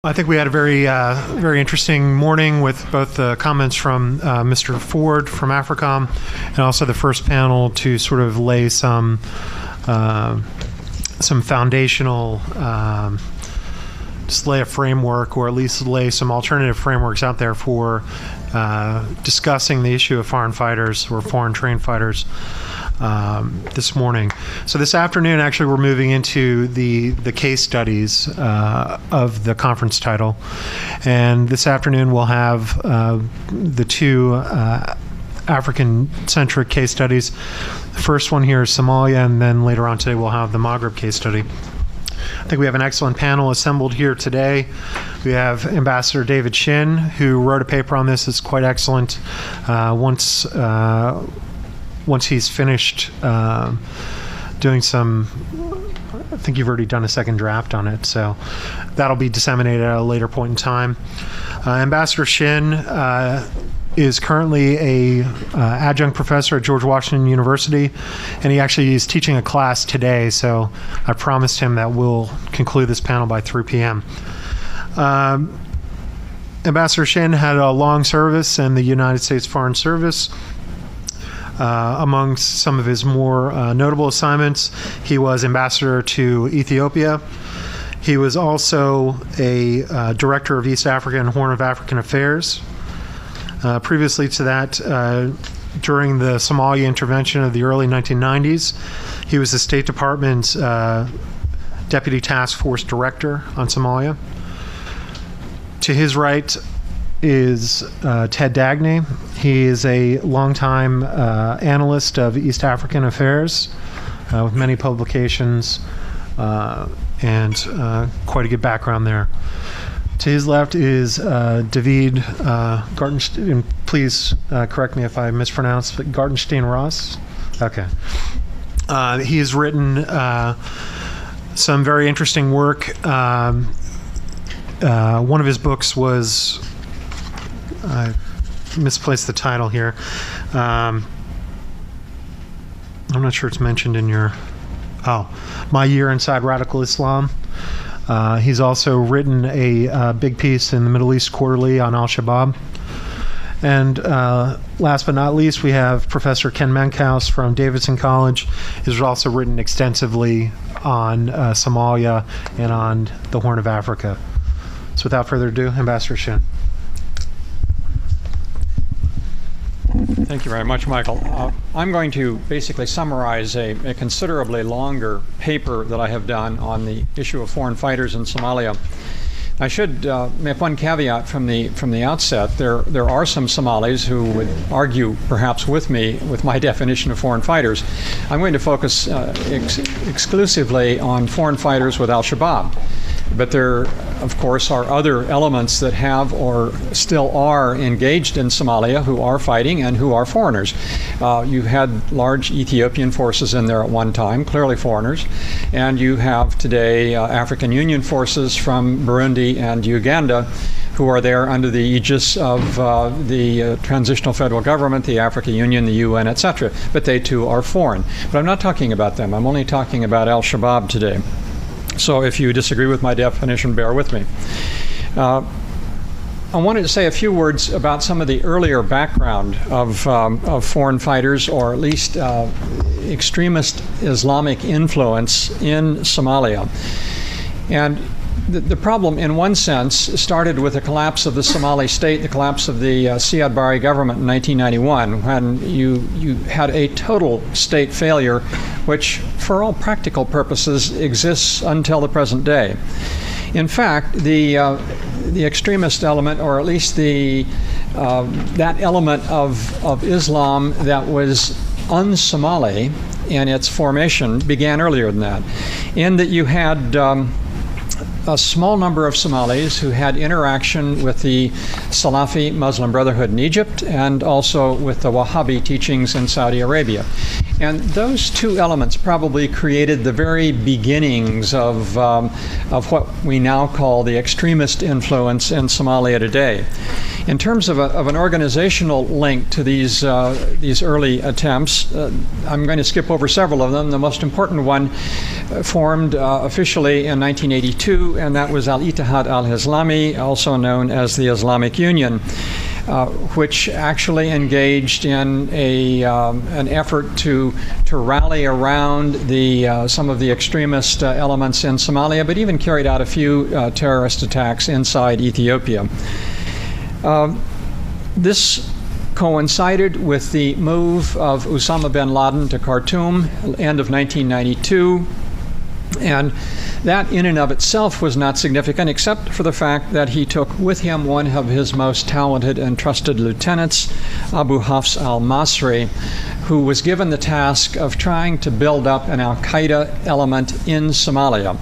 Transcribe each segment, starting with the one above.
I think we had a very interesting morning with both the comments from Mr. Ford from AFRICOM and also the first panel to sort of lay some foundational, just lay a framework, or at least lay some alternative frameworks out there for discussing the issue of foreign fighters or foreign trained fighters this morning. So this afternoon, actually, we're moving into the case studies of the conference title. And this afternoon, we'll have the two African-centric case studies. The first one here is Somalia, and then later on today, we'll have the Maghreb case study. I think we have an excellent panel assembled here today. We have Ambassador David Shin, who wrote a paper on this. It's quite excellent. Once he's finished doing some, I think you've already done a second draft on it, so that'll be disseminated at a later point in time. Ambassador Shin is currently a adjunct professor at George Washington University, and he actually is teaching a class today, so I promised him that we'll conclude this panel by 3 p.m. Ambassador Shin had a long service in the United States Foreign Service. Among some of his more notable assignments, he was ambassador to Ethiopia. He was also a director of East Africa and Horn of African Affairs. Previously to that, during the Somalia intervention of the early 1990s, he was the State Department's Deputy Task Force Director on Somalia. To his right is Ted Dagney. He is a longtime analyst of East African affairs with many publications and quite a good background there. To his left is David Gartenstein. Please correct me if I mispronounce, but Gartenstein-Ross? Okay. He has written some very interesting work. One of his books was, I misplaced the title here. I'm not sure it's mentioned in your, My Year Inside Radical Islam. He's also written a big piece in the Middle East Quarterly on Shabaab. And last but not least, we have Professor Ken Menkhaus from Davidson College. He's also written extensively on Somalia and on the Horn of Africa. So without further ado, Ambassador Shin. Thank you very much, Michael. I'm going to basically summarize a considerably longer paper that I have done on the issue of foreign fighters in Somalia. I should make one caveat from the outset. There are some Somalis who would argue, perhaps with me, with my definition of foreign fighters. I'm going to focus exclusively on foreign fighters with Al-Shabaab. But there, of course, are other elements that have or still are engaged in Somalia who are fighting and who are foreigners. You had large Ethiopian forces in there at one time, clearly foreigners. And you have today African Union forces from Burundi and Uganda who are there under the aegis of the transitional federal government, the African Union, the UN, etc. But they too are foreign. But I'm not talking about them. I'm only talking about Al-Shabaab today. So if you disagree with my definition, bear with me. I wanted to say a few words about some of the earlier background of foreign fighters, or at least extremist Islamic influence in Somalia. And the problem, in one sense, started with the collapse of the Somali state, the collapse of the Siad Barre government in 1991, when you had a total state failure, which, for all practical purposes, exists until the present day. In fact, the extremist element, or at least that element of Islam that was un-Somali in its formation, began earlier than that, in that you had a small number of Somalis who had interaction with the Salafi Muslim Brotherhood in Egypt and also with the Wahhabi teachings in Saudi Arabia. And those two elements probably created the very beginnings of what we now call the extremist influence in Somalia today. In terms of an organizational link to these early attempts, I'm going to skip over several of them. The most important one formed officially in 1982 and that was Al-Ittihad al-Islami, also known as the Islamic Union, which actually engaged in an effort to rally around some of the extremist elements in Somalia, but even carried out a few terrorist attacks inside Ethiopia. This coincided with the move of Osama bin Laden to Khartoum, end of 1992. And that in and of itself was not significant, except for the fact that he took with him one of his most talented and trusted lieutenants, Abu Hafs al-Masri, who was given the task of trying to build up an al-Qaeda element in Somalia.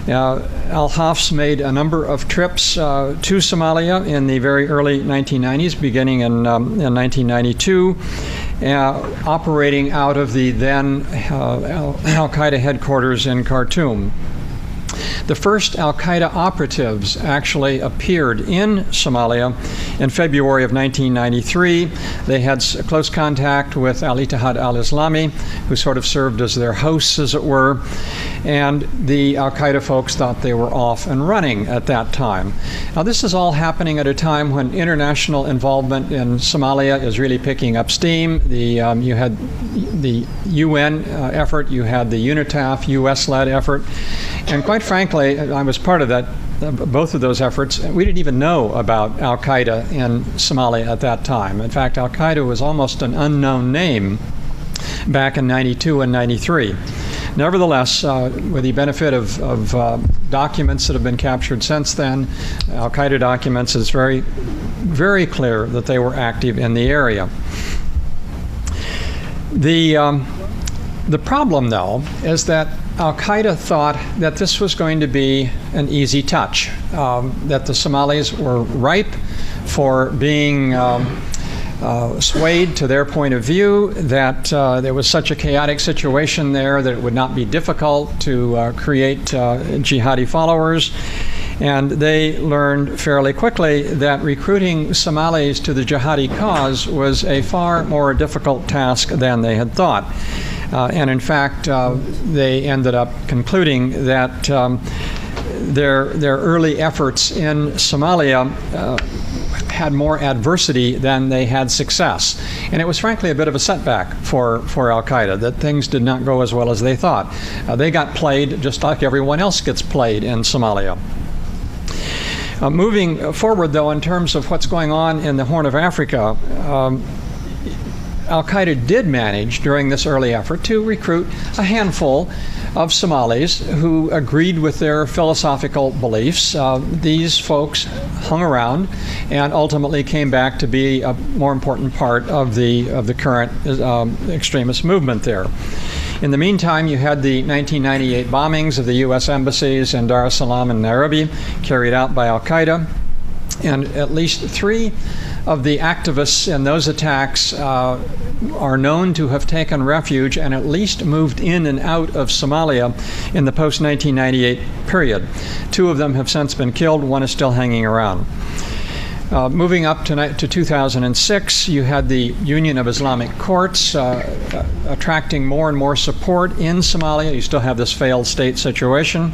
Al-Hafs made a number of trips to Somalia in the very early 1990s, beginning in 1992, operating out of the then Al-Qaeda headquarters in Khartoum. The first Al-Qaeda operatives actually appeared in Somalia in February of 1993. They had close contact with Al-Ittihad al-Islami, who sort of served as their hosts, as it were, and the Al-Qaeda folks thought they were off and running at that time. Now, this is all happening at a time when international involvement in Somalia is really picking up steam. You had the UN effort, you had the UNITAF, US-led effort, and quite frankly, I was part of that, both of those efforts. We didn't even know about Al-Qaeda in Somalia at that time. In fact, Al-Qaeda was almost an unknown name back in 92 and 93. Nevertheless, with the benefit of documents that have been captured since then, Al-Qaeda documents, it's very, very clear that they were active in the area. The problem, though, is that Al-Qaeda thought that this was going to be an easy touch, that the Somalis were ripe for being swayed to their point of view, that there was such a chaotic situation there that it would not be difficult to create jihadi followers. And they learned fairly quickly that recruiting Somalis to the jihadi cause was a far more difficult task than they had thought. And in fact, they ended up concluding that their early efforts in Somalia had more adversity than they had success. And it was frankly a bit of a setback for Al-Qaeda, that things did not go as well as they thought. They got played just like everyone else gets played in Somalia. Moving forward, though, in terms of what's going on in the Horn of Africa, Al-Qaeda did manage during this early effort to recruit a handful of Somalis who agreed with their philosophical beliefs. These folks hung around and ultimately came back to be a more important part of the current extremist movement there. In the meantime, you had the 1998 bombings of the U.S. embassies in Dar es Salaam and Nairobi carried out by Al-Qaeda, and at least 3 of the activists in those attacks are known to have taken refuge and at least moved in and out of Somalia in the post-1998 period. 2 of them have since been killed. 1 is still hanging around. Moving up to 2006, you had the Union of Islamic Courts attracting more and more support in Somalia. You still have this failed state situation.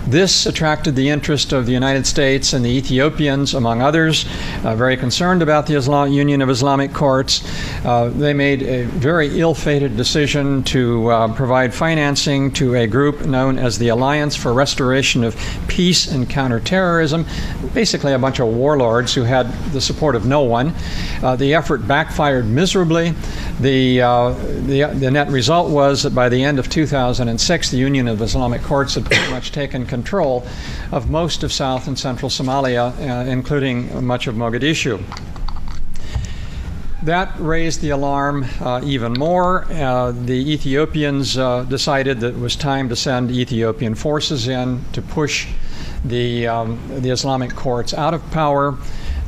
This attracted the interest of the United States and the Ethiopians, among others, very concerned about the Union of Islamic Courts. They made a very ill-fated decision to provide financing to a group known as the Alliance for Restoration of Peace and Counterterrorism, basically a bunch of warlords who had the support of no one. The effort backfired miserably. The net result was that by the end of 2006, the Union of Islamic Courts had pretty much taken control of most of South and Central Somalia, including much of Mogadishu. That raised the alarm even more. The Ethiopians decided that it was time to send Ethiopian forces in to push the Islamic courts out of power.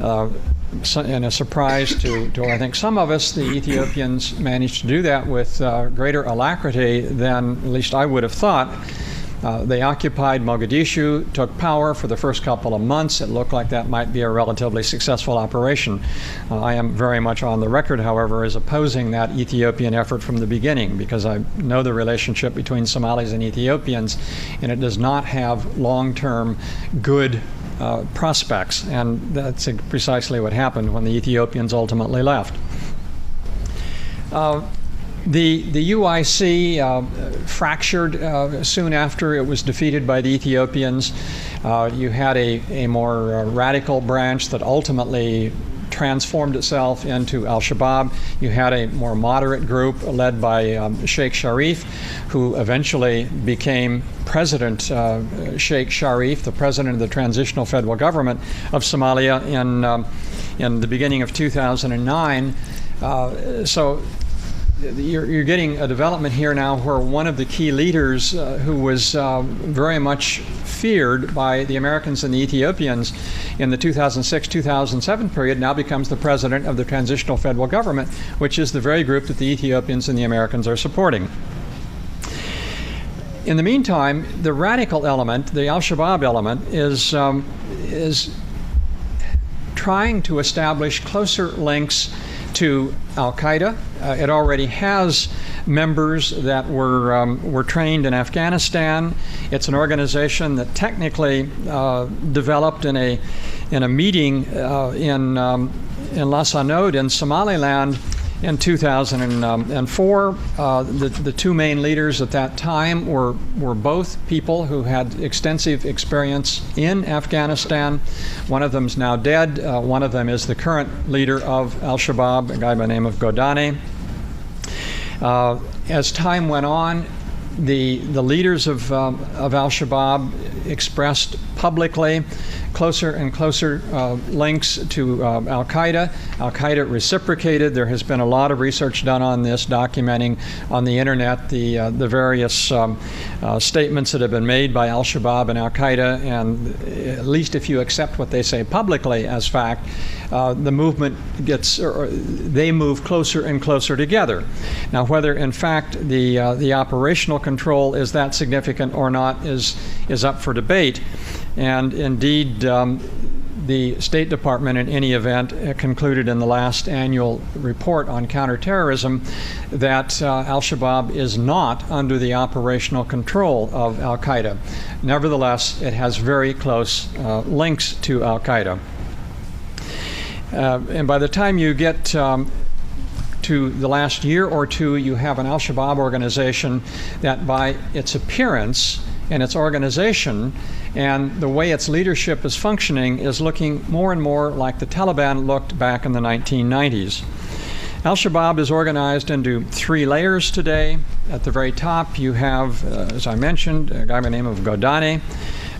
In a surprise to I think some of us, the Ethiopians managed to do that with greater alacrity than at least I would have thought. They occupied Mogadishu, took power for the first couple of months. It looked like that might be a relatively successful operation. I am very much on the record, however, as opposing that Ethiopian effort from the beginning, because I know the relationship between Somalis and Ethiopians, and it does not have long-term good prospects, and that's precisely what happened when the Ethiopians ultimately left. The UIC fractured soon after it was defeated by the Ethiopians. You had a more radical branch that ultimately transformed itself into Al-Shabaab. You had a more moderate group led by Sheikh Sharif, who eventually became President Sheikh Sharif, the president of the transitional federal government of Somalia in the beginning of 2009. So you're getting a development here now where one of the key leaders who was very much feared by the Americans and the Ethiopians in the 2006-2007 period now becomes the president of the transitional federal government, which is the very group that the Ethiopians and the Americans are supporting. In the meantime, the radical element, the Al-Shabaab element, is trying to establish closer links to Al-Qaeda. It already has members that were trained in Afghanistan. It's an organization that technically developed in a meeting in Las Anod in Somaliland in 2004. The two main leaders at that time were both people who had extensive experience in Afghanistan. One of them is now dead. One of them is the current leader of Al-Shabaab, a guy by the name of Godane. As time went on, the leaders of Al-Shabaab expressed publicly closer and closer links to Al-Qaeda. Al-Qaeda reciprocated. There has been a lot of research done on this, documenting on the internet the various statements that have been made by Al-Shabaab and Al-Qaeda, and at least if you accept what they say publicly as fact, the movement they move closer and closer together. Now, whether in fact the operational control is that significant or not is up for debate. And indeed, the State Department, in any event, concluded in the last annual report on counterterrorism that Al-Shabaab is not under the operational control of Al-Qaeda. Nevertheless, it has very close links to Al-Qaeda. And by the time you get to the last year or two, you have an Al-Shabaab organization that by its appearance and its organization and the way its leadership is functioning is looking more and more like the Taliban looked back in the 1990s. Al-Shabaab is organized into three layers today. At the very top, you have, as I mentioned, a guy by the name of Godane.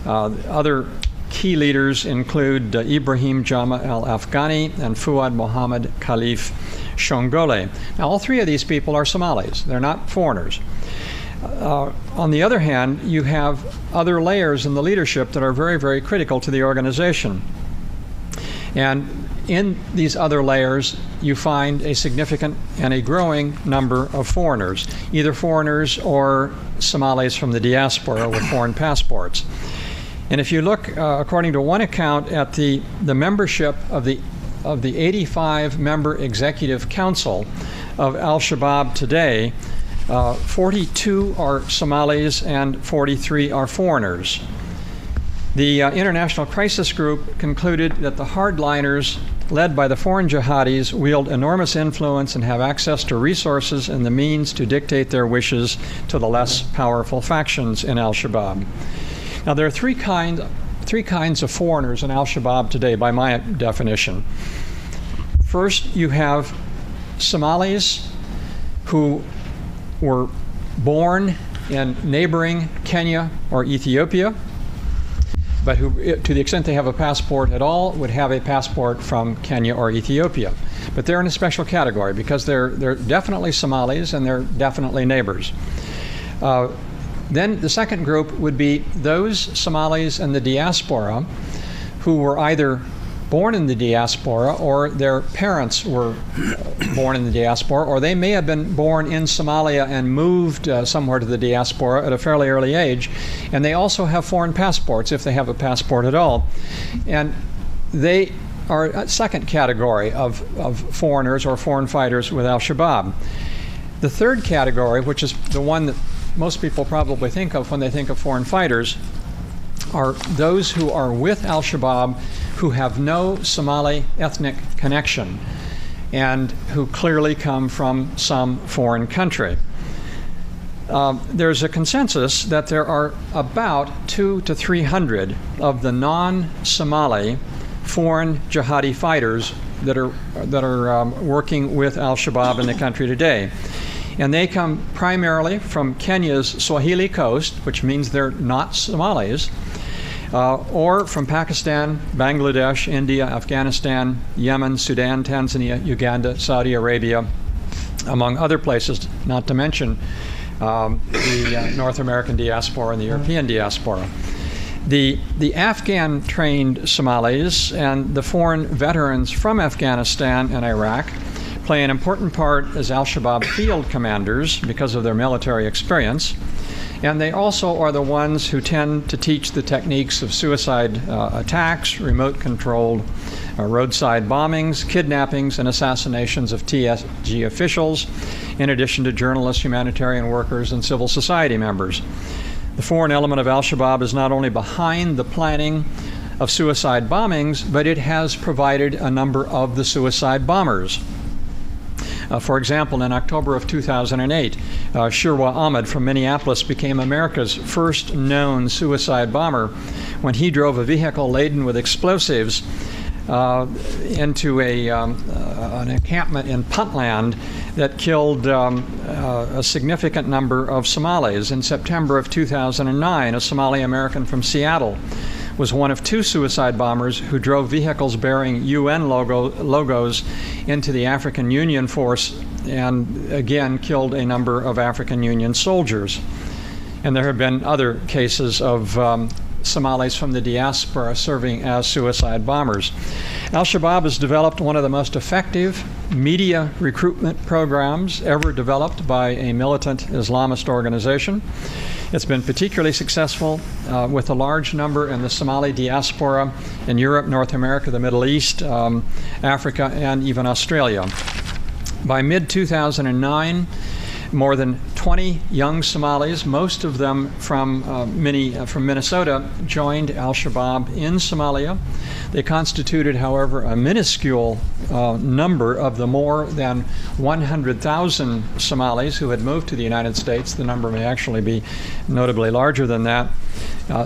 Other key leaders include Ibrahim Jama al-Afghani and Fuad Mohammed Khalif Shongole. Now, all three of these people are Somalis. They're not foreigners. On the other hand, you have other layers in the leadership that are very, very critical to the organization. And in these other layers, you find a significant and a growing number of foreigners, either foreigners or Somalis from the diaspora with foreign passports. And if you look, according to one account, at the membership of the 85-member executive council of Al-Shabaab today, 42 are Somalis and 43 are foreigners. The International Crisis Group concluded that the hardliners, led by the foreign jihadis, wield enormous influence and have access to resources and the means to dictate their wishes to the less powerful factions in Al-Shabaab. Now, there are three kinds of foreigners in Al-Shabaab today, by my definition. First, you have Somalis who were born in neighboring Kenya or Ethiopia, but who, to the extent they have a passport at all, would have a passport from Kenya or Ethiopia. But they're in a special category because they're definitely Somalis and they're definitely neighbors. Then the second group would be those Somalis in the diaspora who were either born in the diaspora, or their parents were born in the diaspora, or they may have been born in Somalia and moved somewhere to the diaspora at a fairly early age, and they also have foreign passports, if they have a passport at all. And they are a second category of foreigners or foreign fighters with al-Shabaab. The third category, which is the one that most people probably think of when they think of foreign fighters, are those who are with al-Shabaab who have no Somali ethnic connection and who clearly come from some foreign country. There's a consensus that there are about 200 to 300 of the non-Somali foreign jihadi fighters that are working with al-Shabaab in the country today. And they come primarily from Kenya's Swahili coast, which means they're not Somalis, or from Pakistan, Bangladesh, India, Afghanistan, Yemen, Sudan, Tanzania, Uganda, Saudi Arabia, among other places, not to mention the North American diaspora and the European diaspora. The Afghan-trained Somalis and the foreign veterans from Afghanistan and Iraq play an important part as al-Shabaab field commanders because of their military experience. And they also are the ones who tend to teach the techniques of suicide attacks, remote-controlled roadside bombings, kidnappings, and assassinations of TSG officials, in addition to journalists, humanitarian workers, and civil society members. The foreign element of al-Shabaab is not only behind the planning of suicide bombings, but it has provided a number of the suicide bombers. For example, in October of 2008, Shirwa Ahmed from Minneapolis became America's first known suicide bomber when he drove a vehicle laden with explosives into an encampment in Puntland that killed a significant number of Somalis. In September of 2009, a Somali American from Seattle was one of two suicide bombers who drove vehicles bearing UN logos into the African Union force and again killed a number of African Union soldiers. And there have been other cases of Somalis from the diaspora serving as suicide bombers. Al-Shabaab has developed one of the most effective media recruitment programs ever developed by a militant Islamist organization. It's been particularly successful with a large number in the Somali diaspora in Europe, North America, the Middle East, Africa, and even Australia. By mid-2009, more than 20 young Somalis, most of them from Minnesota, joined al-Shabaab in Somalia. They constituted, however, a minuscule number of the more than 100,000 Somalis who had moved to the United States. The number may actually be notably larger than that.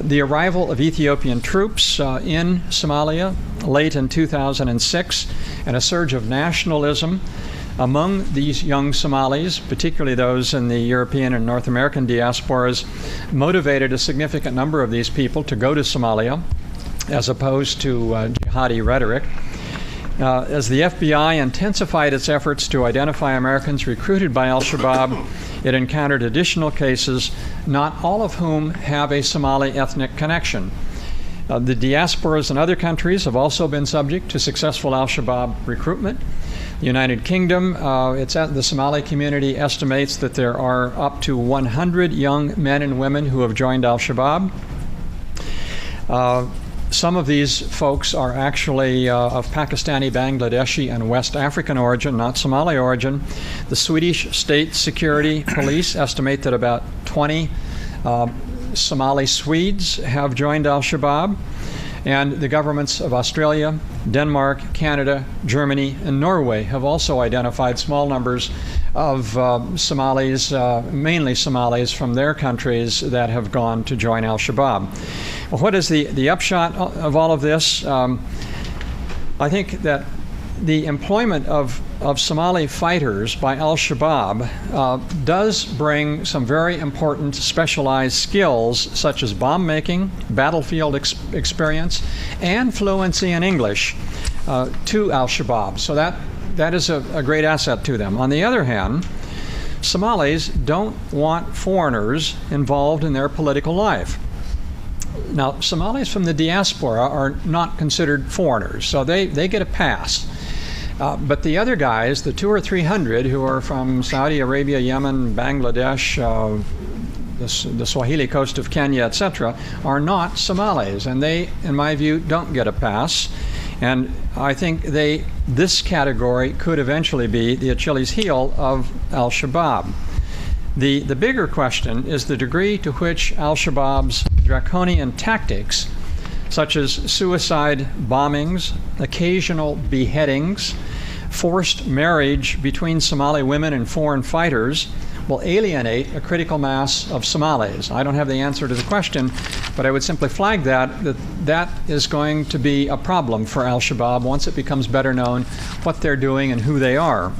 The arrival of Ethiopian troops in Somalia late in 2006 and a surge of nationalism among these young Somalis, particularly those in the European and North American diasporas, motivated a significant number of these people to go to Somalia, as opposed to jihadi rhetoric. As the FBI intensified its efforts to identify Americans recruited by al-Shabaab, it encountered additional cases, not all of whom have a Somali ethnic connection. The diasporas in other countries have also been subject to successful al-Shabaab recruitment. The United Kingdom, the Somali community estimates that there are up to 100 young men and women who have joined al-Shabaab. Some of these folks are actually of Pakistani, Bangladeshi, and West African origin, not Somali origin. The Swedish State Security Police estimate that about 20 Somali Swedes have joined al-Shabaab. And the governments of Australia, Denmark, Canada, Germany, and Norway have also identified small numbers of Somalis, mainly Somalis from their countries, that have gone to join al-Shabaab. Well, what is the upshot of all of this? I think that the employment of Somali fighters by al-Shabaab does bring some very important specialized skills such as bomb making, battlefield experience, and fluency in English to al-Shabaab. So that is a great asset to them. On the other hand, Somalis don't want foreigners involved in their political life. Now, Somalis from the diaspora are not considered foreigners, so they get a pass. But the other guys, the 200 or 300 who are from Saudi Arabia, Yemen, Bangladesh, the Swahili coast of Kenya, etc., are not Somalis, and they, in my view, don't get a pass. And I think this category could eventually be the Achilles heel of al-Shabaab. The bigger question is the degree to which al-Shabaab's draconian tactics, such as suicide bombings, occasional beheadings, forced marriage between Somali women and foreign fighters, will alienate a critical mass of Somalis. I don't have the answer to the question, but I would simply flag that is going to be a problem for al-Shabaab once it becomes better known what they're doing and who they are.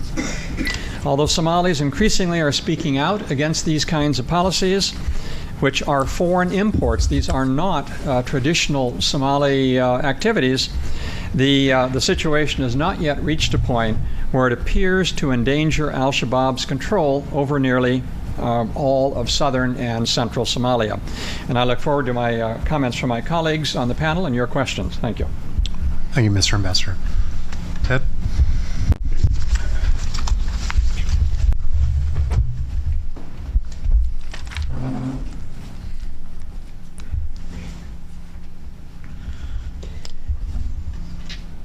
Although Somalis increasingly are speaking out against these kinds of policies, which are foreign imports, these are not traditional Somali activities, the situation has not yet reached a point where it appears to endanger al-Shabaab's control over nearly all of southern and central Somalia. And I look forward to my comments from my colleagues on the panel and your questions. Thank you. Thank you, Mr. Ambassador. Ted?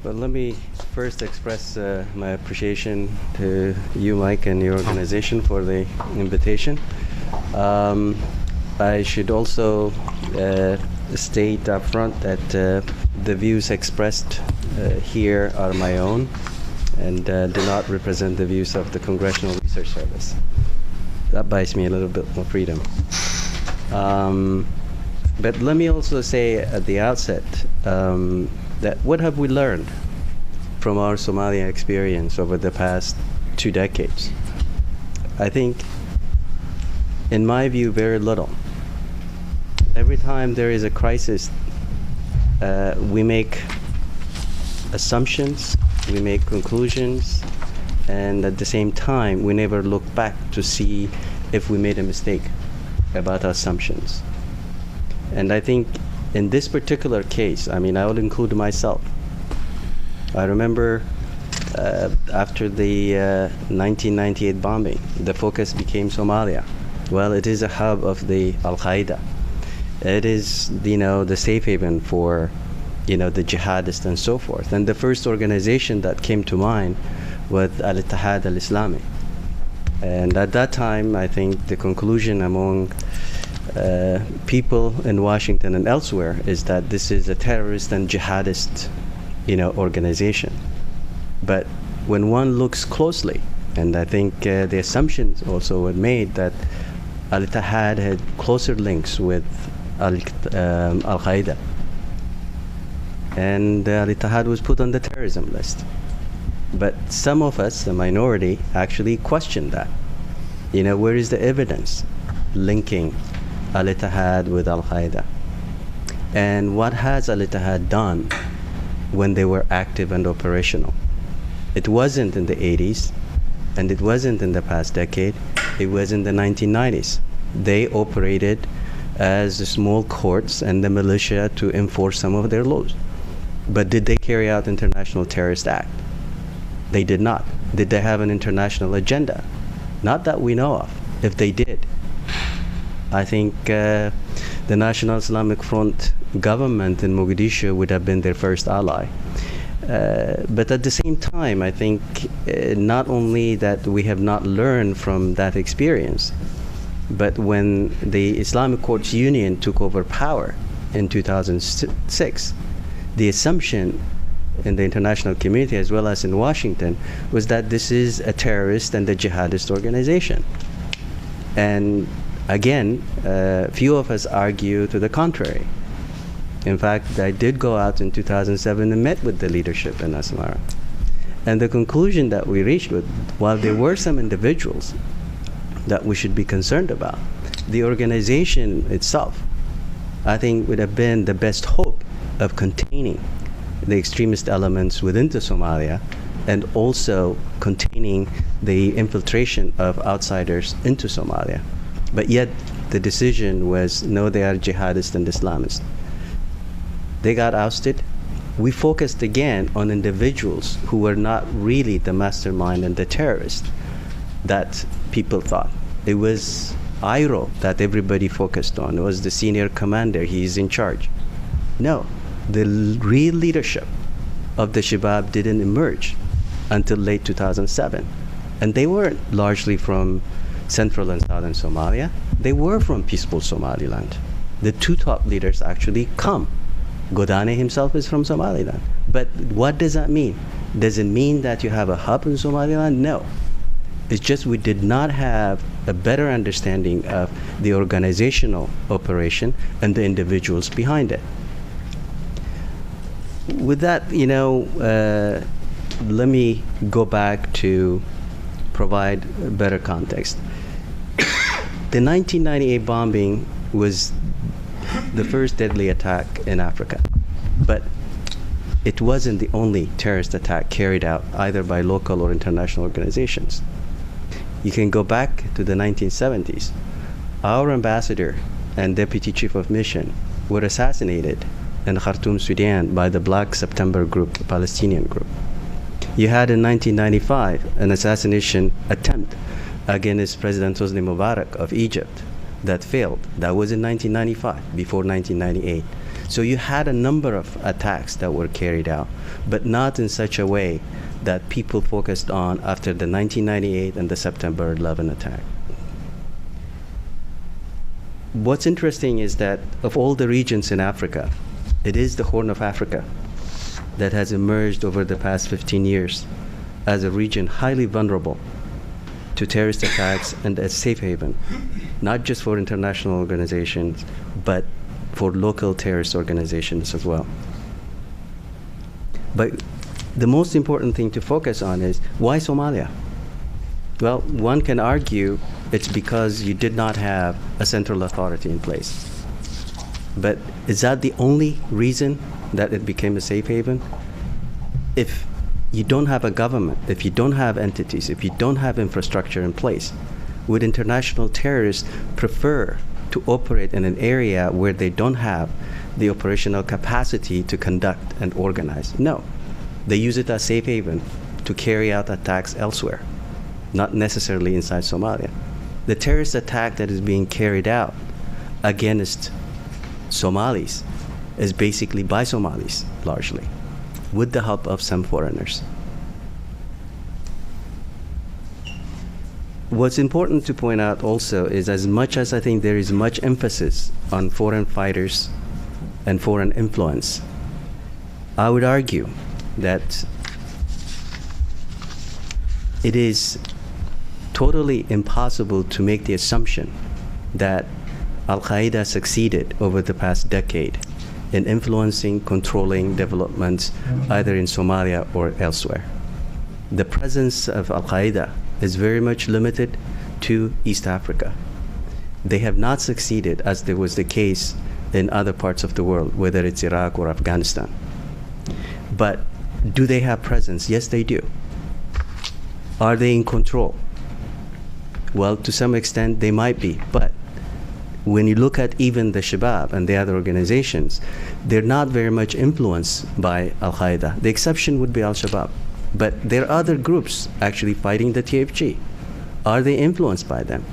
Well, let me first express my appreciation to you, Mike, and your organization for the invitation. I should also state up front that the views expressed here are my own and do not represent the views of the Congressional Research Service. That buys me a little bit more freedom. But let me also say at the outset that what have we learned from our Somalia experience over the past 2 decades? I think, in my view, very little. Every time there is a crisis, we make assumptions, we make conclusions, and at the same time, we never look back to see if we made a mistake about our assumptions. And I think in this particular case, I mean, I will include myself. I remember after the 1998 bombing, the focus became Somalia. Well, it is a hub of the Al-Qaeda. It is, the safe haven for, the jihadists and so forth. And the first organization that came to mind was Al-Ittihad al-Islami. And at that time, I think the conclusion among people in Washington and elsewhere is that this is a terrorist and jihadist, organization. But when one looks closely, and I think the assumptions also were made that Al-Ittihad had closer links with Al-Qaeda, and Al-Ittihad was put on the terrorism list. But some of us, the minority, actually questioned that. Where is the evidence linking Al-Ittihad with Al-Qaeda? And what has Al-Ittihad done when they were active and operational? It wasn't in the 80s, and it wasn't in the past decade. It was in the 1990s. They operated as small courts and the militia to enforce some of their laws. But did they carry out International Terrorist Act? They did not. Did they have an international agenda? Not that we know of. If they did, I think the National Islamic Front government in Mogadishu would have been their first ally. But at the same time, I think not only that we have not learned from that experience, but when the Islamic Courts Union took over power in 2006, the assumption in the international community as well as in Washington was that this is a terrorist and a jihadist organization. And again, few of us argue to the contrary. In fact, I did go out in 2007 and met with the leadership in Asmara. And the conclusion that we reached with, while there were some individuals that we should be concerned about, the organization itself, I think, would have been the best hope of containing the extremist elements within the Somalia and also containing the infiltration of outsiders into Somalia. But yet the decision was, no, they are jihadists and Islamists. they got ousted. We focused again on individuals who were not really the mastermind and the terrorist that people thought. It was Iro that everybody focused on. It was the senior commander. He's in charge. No, the real leadership of the Shabaab didn't emerge until late 2007. And they weren't largely from central and southern Somalia. They were from peaceful Somaliland. The two top leaders actually come. Godane himself is from Somaliland. But what does that mean? Does it mean that you have a hub in Somaliland? No. It's just we did not have a better understanding of the organizational operation and the individuals behind it. With that, let me go back to provide better context. The 1998 bombing was the first deadly attack in Africa, but it wasn't the only terrorist attack carried out either by local or international organizations. You can go back to the 1970s. Our ambassador and deputy chief of mission were assassinated in Khartoum, Sudan by the Black September group, a Palestinian group. You had in 1995 an assassination attempt against President Hosni Mubarak of Egypt that failed. That was in 1995, before 1998. So you had a number of attacks that were carried out, but not in such a way that people focused on after the 1998 and the September 11 attack. What's interesting is that of all the regions in Africa, it is the Horn of Africa that has emerged over the past 15 years as a region highly vulnerable to terrorist attacks and a safe haven, not just for international organizations, but for local terrorist organizations as well. But the most important thing to focus on is, why Somalia? Well, one can argue it's because you did not have a central authority in place. But is that the only reason that it became a safe haven? If you don't have a government, if you don't have entities, if you don't have infrastructure in place, would international terrorists prefer to operate in an area where they don't have the operational capacity to conduct and organize? No. They use it as safe haven to carry out attacks elsewhere, not necessarily inside Somalia. The terrorist attack that is being carried out against Somalis is basically by Somalis, largely, with the help of some foreigners. What's important to point out also is, as much as I think there is much emphasis on foreign fighters and foreign influence, I would argue that it is totally impossible to make the assumption that Al-Qaeda succeeded over the past decade in influencing, controlling developments either in Somalia or elsewhere. The presence of Al-Qaeda is very much limited to East Africa. They have not succeeded, as there was the case in other parts of the world, whether it's Iraq or Afghanistan. But do they have presence? Yes, they do. Are they in control? Well, to some extent, they might be. But when you look at even the Shabaab and the other organizations, they're not very much influenced by Al-Qaeda. The exception would be Al-Shabaab. But there are other groups actually fighting the TFG. Are they influenced by them?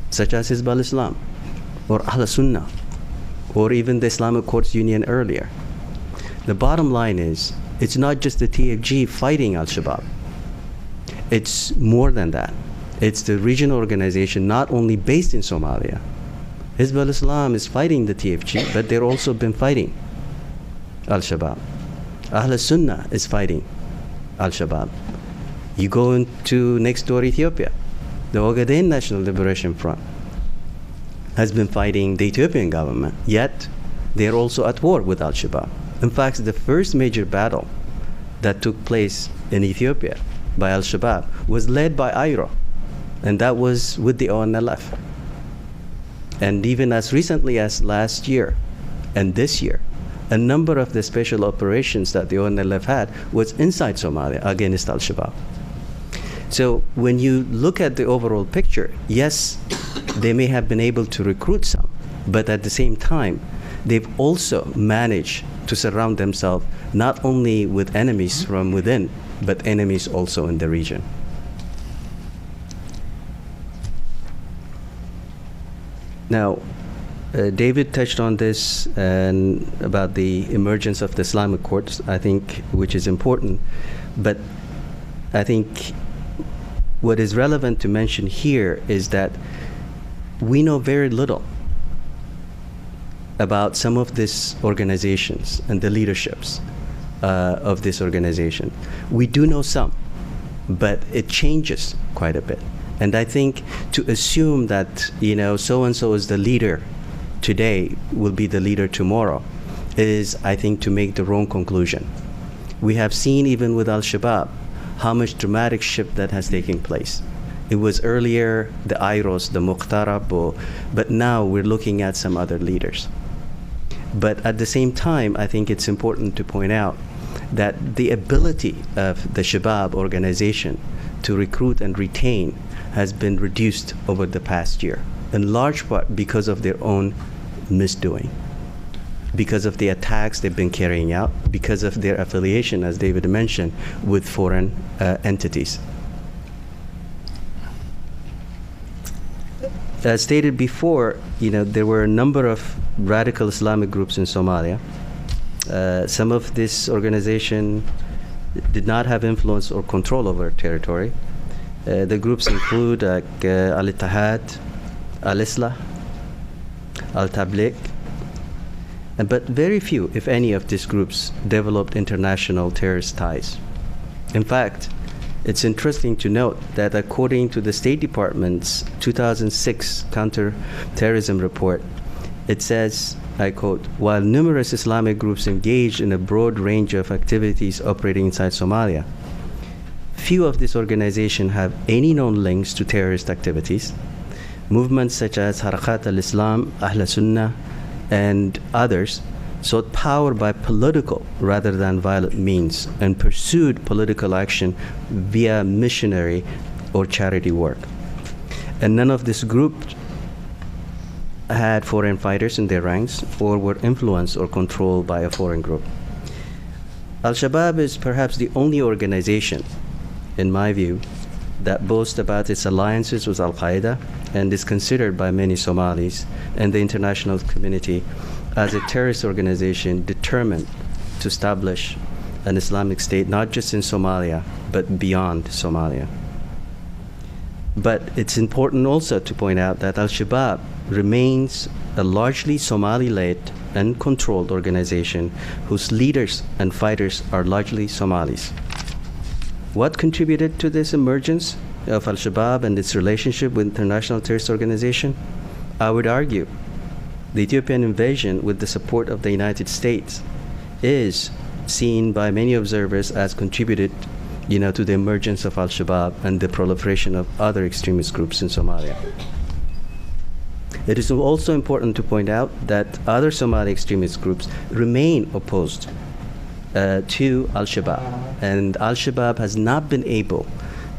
Such as Hizb al-Islam, or Ahl Sunnah, or even the Islamic Courts Union earlier. The bottom line is, it's not just the TFG fighting Al-Shabaab. It's more than that. It's the regional organization not only based in Somalia. Hizb al-Islam is fighting the TFG, but they've also been fighting Al-Shabaab. Ahl Sunnah is fighting Al-Shabaab. You go into next door Ethiopia. The Ogaden National Liberation Front has been fighting the Ethiopian government, yet they're also at war with Al-Shabaab. In fact, the first major battle that took place in Ethiopia by Al-Shabaab was led by IRO, and that was with the ONLF. And even as recently as last year and this year, a number of the special operations that the ONLF had was inside Somalia against Al-Shabaab. So when you look at the overall picture, yes, they may have been able to recruit some, but at the same time, they've also managed to surround themselves not only with enemies from within, but enemies also in the region. Now, David touched on this and about the emergence of the Islamic courts, I think, which is important. But I think what is relevant to mention here is that we know very little about some of these organizations and the leaderships of this organization. We do know some, but it changes quite a bit. And I think to assume that, you know, so-and-so is the leader today will be the leader tomorrow is, I think, to make the wrong conclusion. We have seen even with Al-Shabaab how much dramatic shift that has taken place. It was earlier the Airos, the Muqtarab, but now we're looking at some other leaders. But at the same time, I think it's important to point out that the ability of the Shabaab organization to recruit and retain has been reduced over the past year, in large part because of their own misdoing, because of the attacks they've been carrying out, because of their affiliation, as David mentioned, with foreign entities. As stated before, you know, there were a number of radical Islamic groups in Somalia. Some of this organization did not have influence or control over territory. The groups include Al-Ittihad, Al-Islah, Al-Tabliq, but very few, if any, of these groups developed international terrorist ties. In fact, it's interesting to note that according to the State Department's 2006 counterterrorism report, it says, I quote, "While numerous Islamic groups engaged in a broad range of activities operating inside Somalia, few of these organizations have any known links to terrorist activities. Movements such as Harakat al-Islam, Ahl Sunnah, and others sought power by political rather than violent means and pursued political action via missionary or charity work. And none of this group had foreign fighters in their ranks or were influenced or controlled by a foreign group." Al-Shabaab is perhaps the only organization, in my view, that boasts about its alliances with Al-Qaeda and is considered by many Somalis and the international community as a terrorist organization determined to establish an Islamic State, not just in Somalia, but beyond Somalia. But it's important also to point out that Al-Shabaab remains a largely Somali-led and controlled organization whose leaders and fighters are largely Somalis. What contributed to this emergence of Al-Shabaab and its relationship with international terrorist organization? I would argue the Ethiopian invasion, with the support of the United States, is seen by many observers as contributed, you know, to the emergence of Al-Shabaab and the proliferation of other extremist groups in Somalia. It is also important to point out that other Somali extremist groups remain opposed to Al-Shabaab, and Al-Shabaab has not been able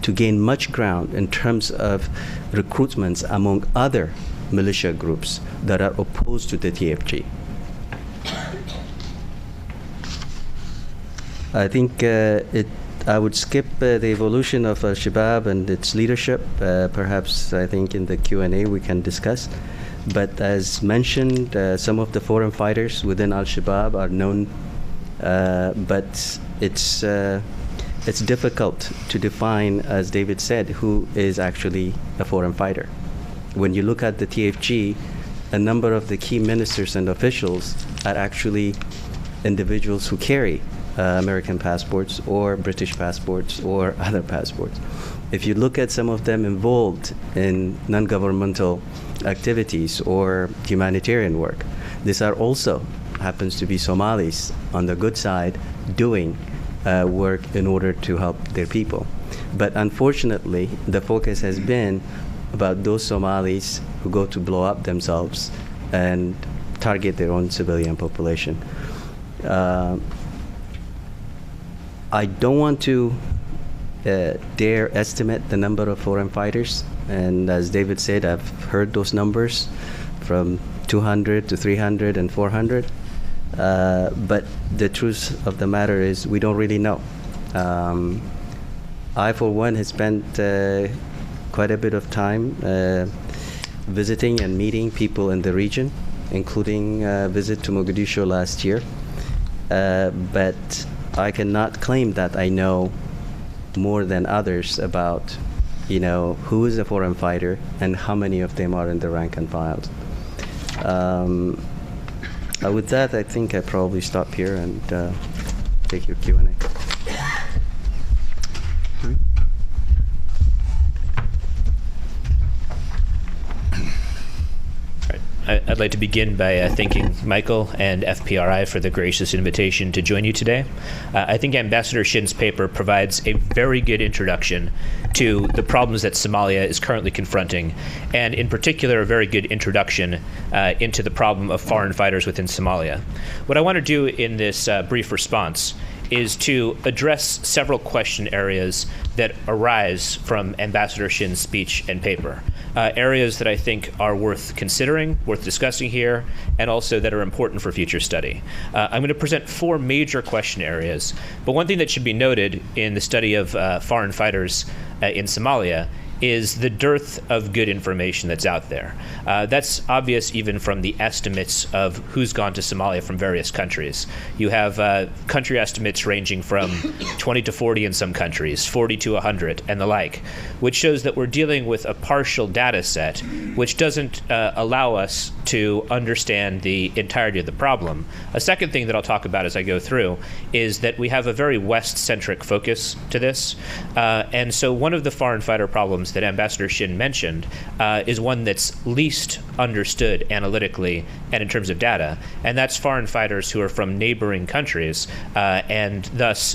to gain much ground in terms of recruitments among other militia groups that are opposed to the TFG. I think I would skip the evolution of Al-Shabaab and its leadership. Perhaps I think in the Q&A we can discuss. But as mentioned, some of the foreign fighters within Al-Shabaab are known, but it's difficult to define, as David said, who is actually a foreign fighter. When you look at the TFG, a number of the key ministers and officials are actually individuals who carry American passports or British passports or other passports. If you look at some of them involved in non-governmental activities or humanitarian work, these are also happens to be Somalis on the good side doing work in order to help their people. But unfortunately, the focus has been about those Somalis who go to blow up themselves and target their own civilian population. I don't want to dare estimate the number of foreign fighters, and as David said, I've heard those numbers from 200 to 300 and 400, But the truth of the matter is we don't really know. I, for one, have spent quite a bit of time visiting and meeting people in the region, including a visit to Mogadishu last year. But I cannot claim that I know more than others about, who is a foreign fighter and how many of them are in the rank and file. With that, I think I probably stop here and take your Q&A. I'd like to begin by thanking Michael and FPRI for the gracious invitation to join you today. I think Ambassador Shin's paper provides a very good introduction to the problems that Somalia is currently confronting, and in particular, a very good introduction into the problem of foreign fighters within Somalia. What I want to do in this brief response is to address several question areas that arise from Ambassador Shin's speech and paper. Areas that I think are worth considering, worth discussing here, and also that are important for future study. I'm going to present 4 major question areas, but one thing that should be noted in the study of foreign fighters in Somalia is the dearth of good information that's out there. That's obvious even from the estimates of who's gone to Somalia from various countries. You have country estimates ranging from 20 to 40 in some countries, 40 to 100, and the like, which shows that we're dealing with a partial data set, which doesn't allow us to understand the entirety of the problem. A second thing that I'll talk about as I go through is that we have a very West-centric focus to this. And so one of the foreign fighter problems that Ambassador Shin mentioned is one that's least understood analytically and in terms of data, and that's foreign fighters who are from neighboring countries and thus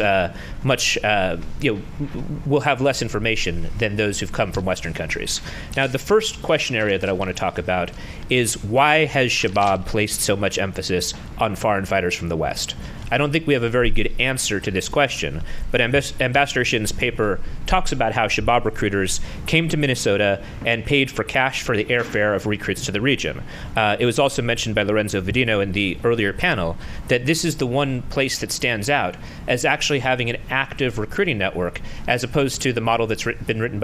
will have less information than those who've come from Western countries. Now, the first question area that I want to talk about is why has Shabaab placed so much emphasis on foreign fighters from the West? I don't think we have a very good answer to this question, but Ambassador Shin's paper talks about how Shabaab recruiters came to Minnesota and paid for cash for the airfare of recruits to the region. It was also mentioned by Lorenzo Vidino in the earlier panel that this is the one place that stands out as actually having an active recruiting network, as opposed to the model that's been written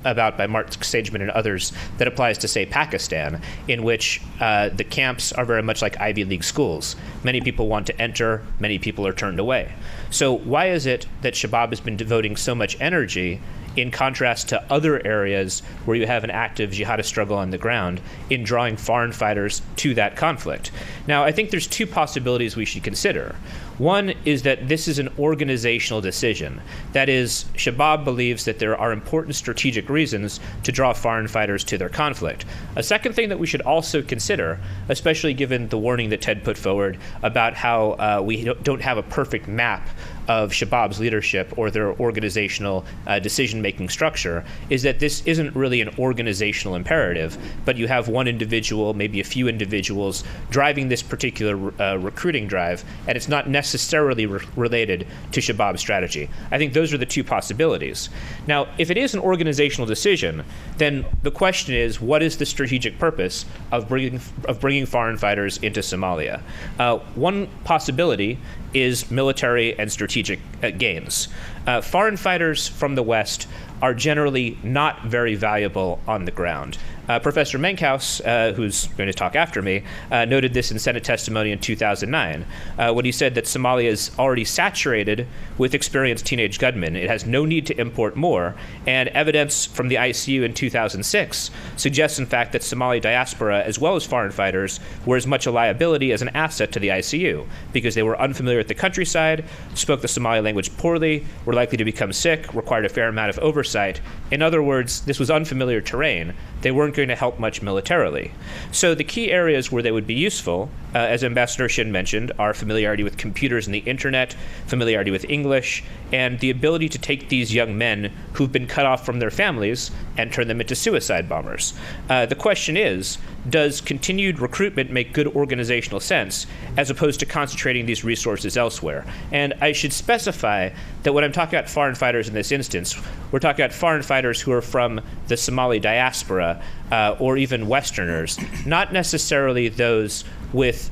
about by Mark Sageman and others that applies to, say, Pakistan, in which the camps are very much like Ivy League schools. Many people want to enter, many people are turned away. So why is it that Shabaab has been devoting so much energy, in contrast to other areas where you have an active jihadist struggle on the ground, in drawing foreign fighters to that conflict? Now, I think there's 2 possibilities we should consider. One is that this is an organizational decision. That is, Shabaab believes that there are important strategic reasons to draw foreign fighters to their conflict. A second thing that we should also consider, especially given the warning that Ted put forward about how we don't have a perfect map of Shabaab's leadership or their organizational decision-making structure, is that this isn't really an organizational imperative, but you have one individual, maybe a few individuals, driving this particular recruiting drive, and it's not necessarily related to Shabaab's strategy. I think those are the 2 possibilities. Now, if it is an organizational decision, then the question is, what is the strategic purpose of bringing foreign fighters into Somalia? One possibility is military and strategic gains. Foreign fighters from the West are generally not very valuable on the ground. Professor Menkhaus, who's going to talk after me, noted this in Senate testimony in 2009, when he said that Somalia is already saturated with experienced teenage gunmen. It has no need to import more, and evidence from the ICU in 2006 suggests, in fact, that Somali diaspora, as well as foreign fighters, were as much a liability as an asset to the ICU, because they were unfamiliar with the countryside, spoke the Somali language poorly, were likely to become sick, required a fair amount of oversight. In other words, this was unfamiliar terrain. They weren't going to help much militarily. So the key areas where they would be useful, as Ambassador Shin mentioned, are familiarity with computers and the internet, familiarity with English, and the ability to take these young men who've been cut off from their families and turn them into suicide bombers. The question is, does continued recruitment make good organizational sense as opposed to concentrating these resources elsewhere? And I should specify that when I'm talking about foreign fighters in this instance, we're talking about foreign fighters who are from the Somali diaspora or even Westerners, not necessarily those with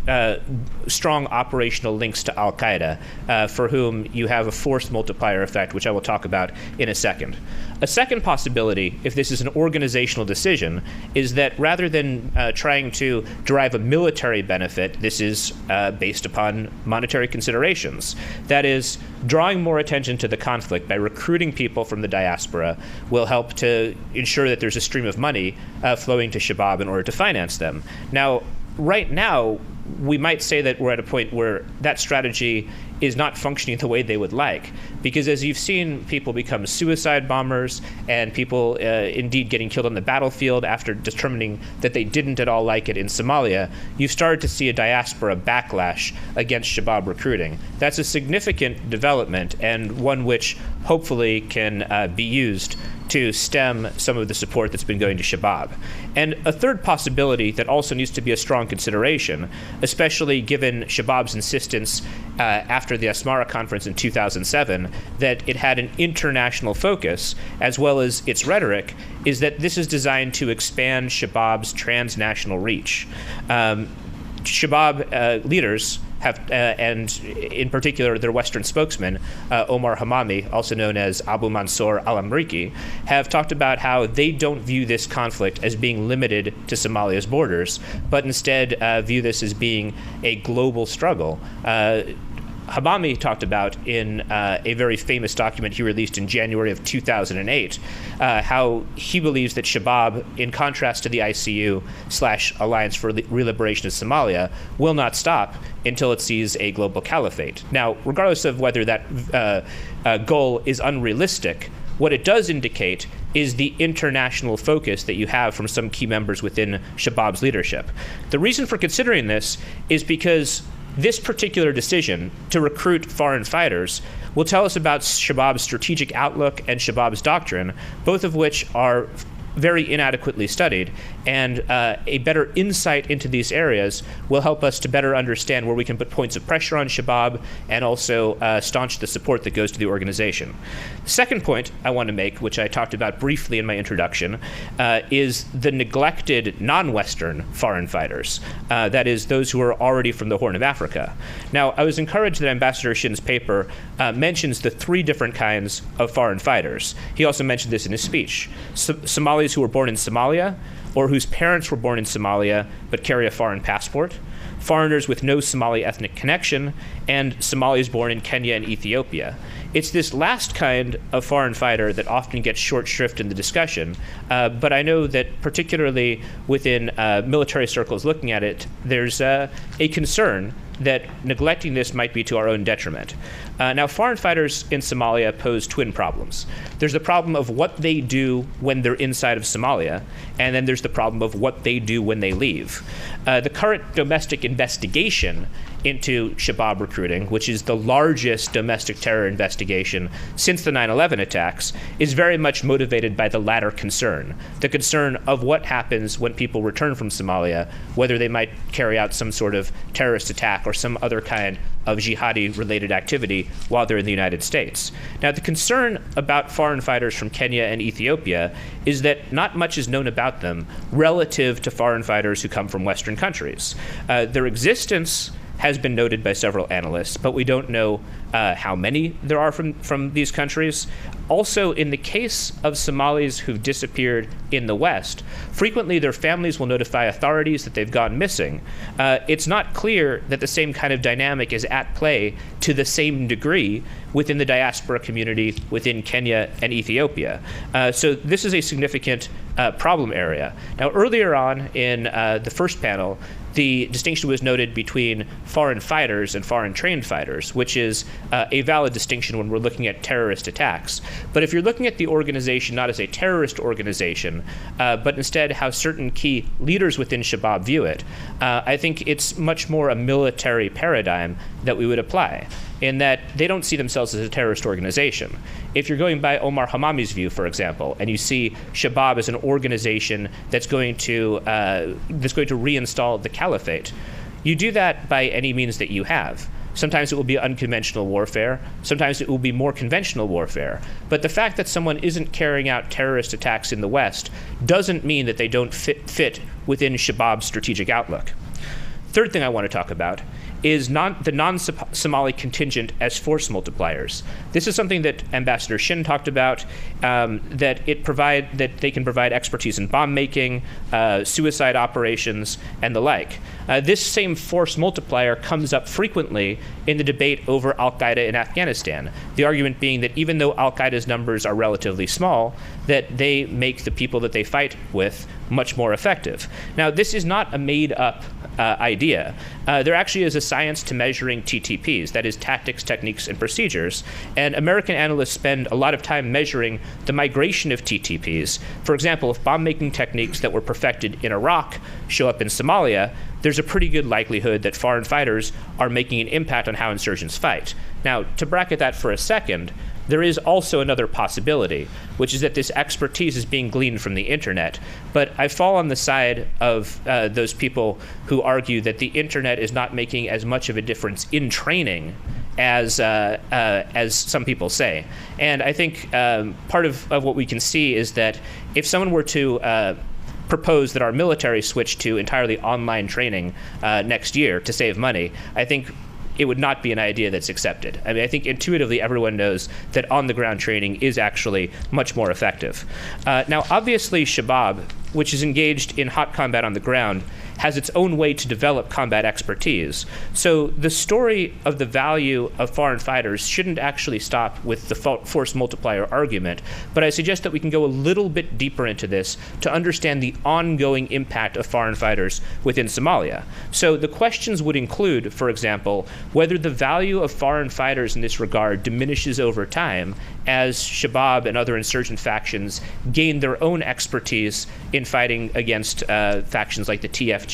strong operational links to al-Qaeda, for whom you have a force multiplier effect, which I will talk about in a second. A second possibility, if this is an organizational decision, is that rather than trying to derive a military benefit, this is based upon monetary considerations. That is, drawing more attention to the conflict by recruiting people from the diaspora will help to ensure that there's a stream of money flowing to Shabaab in order to finance them. Now, right now, we might say that we're at a point where that strategy is not functioning the way they would like, because as you've seen people become suicide bombers and people indeed getting killed on the battlefield after determining that they didn't at all like it in Somalia, you've started to see a diaspora backlash against Shabaab recruiting. That's a significant development, and one which hopefully can be used to stem some of the support that's been going to Shabaab. And a third possibility that also needs to be a strong consideration, especially given Shabaab's insistence after the Asmara conference in 2007 that it had an international focus, as well as its rhetoric, is that this is designed to expand Shabaab's transnational reach. Shabaab leaders have, and in particular their Western spokesman, Omar Hamami, also known as Abu Mansour al-Amriki, have talked about how they don't view this conflict as being limited to Somalia's borders, but instead view this as being a global struggle. Hamami talked about in a very famous document he released in January of 2008, how he believes that Shabaab, in contrast to the ICU/Alliance for Re-Liberation of Somalia, will not stop until it sees a global caliphate. Now, regardless of whether that goal is unrealistic, what it does indicate is the international focus that you have from some key members within Shabaab's leadership. The reason for considering this is because this particular decision to recruit foreign fighters will tell us about Shabaab's strategic outlook and Shabaab's doctrine, both of which are very inadequately studied, and a better insight into these areas will help us to better understand where we can put points of pressure on Shabaab and also staunch the support that goes to the organization. The second point I want to make, which I talked about briefly in my introduction, is the neglected non-Western foreign fighters, that is, those who are already from the Horn of Africa. Now, I was encouraged that Ambassador Shin's paper mentions the three different kinds of foreign fighters. He also mentioned this in his speech. Somalis who were born in Somalia, or whose parents were born in Somalia but carry a foreign passport, foreigners with no Somali ethnic connection, and Somalis born in Kenya and Ethiopia. It's this last kind of foreign fighter that often gets short shrift in the discussion, but I know that particularly within military circles looking at it, there's a concern that neglecting this might be to our own detriment. Now, foreign fighters in Somalia pose twin problems. There's the problem of what they do when they're inside of Somalia, and then there's the problem of what they do when they leave. The current domestic investigation into Shabaab recruiting, which is the largest domestic terror investigation since the 9/11 attacks, is very much motivated by the latter concern, the concern of what happens when people return from Somalia, whether they might carry out some sort of terrorist attack or some other kind of jihadi-related activity while they're in the United States. Now, the concern about foreign fighters from Kenya and Ethiopia is that not much is known about them relative to foreign fighters who come from Western countries. Their existence has been noted by several analysts, but we don't know how many there are from these countries. Also, in the case of Somalis who've disappeared in the West, frequently their families will notify authorities that they've gone missing. It's not clear that the same kind of dynamic is at play to the same degree within the diaspora community within Kenya and Ethiopia. So this is a significant problem area. Now, earlier on in the first panel, the distinction was noted between foreign fighters and foreign trained fighters, which is a valid distinction when we're looking at terrorist attacks. But if you're looking at the organization not as a terrorist organization, but instead how certain key leaders within Shabaab view it, I think it's much more a military paradigm that we would apply, in that they don't see themselves as a terrorist organization. If you're going by Omar Hamami's view, for example, and you see Shabaab as an organization that's going to reinstall the caliphate, you do that by any means that you have. Sometimes it will be unconventional warfare. Sometimes it will be more conventional warfare. But the fact that someone isn't carrying out terrorist attacks in the West doesn't mean that they don't fit within Shabaab's strategic outlook. Third thing I want to talk about is the non-Somali contingent as force multipliers. This is something that Ambassador Shin talked about, that they can provide expertise in bomb making, suicide operations, and the like. This same force multiplier comes up frequently in the debate over al-Qaeda in Afghanistan. The argument being that even though al-Qaeda's numbers are relatively small, that they make the people that they fight with much more effective. Now, this is not a made-up idea. There actually is a science to measuring TTPs, that is tactics, techniques, and procedures, and American analysts spend a lot of time measuring the migration of TTPs. For example, if bomb-making techniques that were perfected in Iraq show up in Somalia, there's a pretty good likelihood that foreign fighters are making an impact on how insurgents fight. Now, to bracket that for a second, there is also another possibility, which is that this expertise is being gleaned from the internet. But I fall on the side of those people who argue that the internet is not making as much of a difference in training as some people say. And I think part of what we can see is that if someone were to propose that our military switch to entirely online training next year to save money, I think it would not be an idea that's accepted. I mean, I think intuitively everyone knows that on-the-ground training is actually much more effective. Now, obviously, Shabaab, which is engaged in hot combat on the ground, has its own way to develop combat expertise. So the story of the value of foreign fighters shouldn't actually stop with the force multiplier argument, but I suggest that we can go a little bit deeper into this to understand the ongoing impact of foreign fighters within Somalia. So the questions would include, for example, whether the value of foreign fighters in this regard diminishes over time as Shabaab and other insurgent factions gain their own expertise in fighting against factions like the TFG,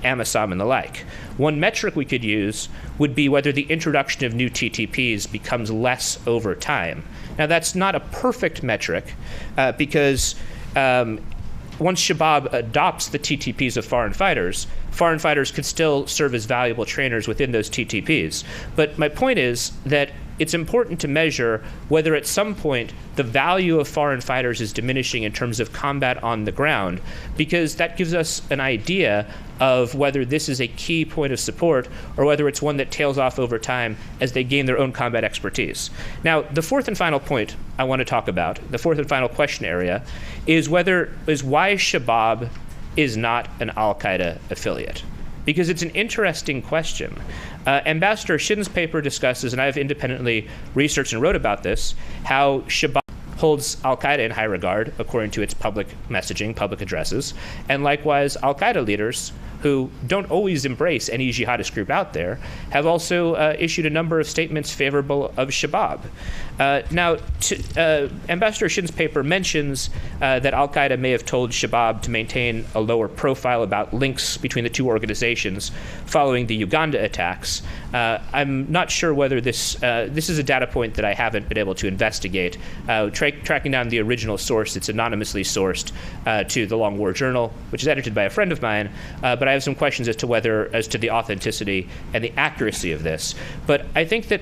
AMISOM, and the like. One metric we could use would be whether the introduction of new TTPs becomes less over time. Now, that's not a perfect metric because once Shabaab adopts the TTPs of foreign fighters could still serve as valuable trainers within those TTPs. But my point is that it's important to measure whether at some point the value of foreign fighters is diminishing in terms of combat on the ground, because that gives us an idea of whether this is a key point of support or whether it's one that tails off over time as they gain their own combat expertise. Now, the fourth and final point I want to talk about, the fourth and final question area, is why Shabaab is not an al-Qaeda affiliate. Because it's an interesting question. Ambassador Shin's paper discusses, and I've independently researched and wrote about this, how Shabaab holds al-Qaeda in high regard according to its public messaging, public addresses, and likewise al-Qaeda leaders who don't always embrace any jihadist group out there have also issued a number of statements favorable of Shabaab. Now, Ambassador Shin's paper mentions that al-Qaeda may have told Shabaab to maintain a lower profile about links between the two organizations following the Uganda attacks. I'm not sure whether this is a data point that I haven't been able to investigate. Tracking down the original source, it's anonymously sourced to the Long War Journal, which is edited by a friend of mine, but I have some questions as to the authenticity and the accuracy of this. But I think that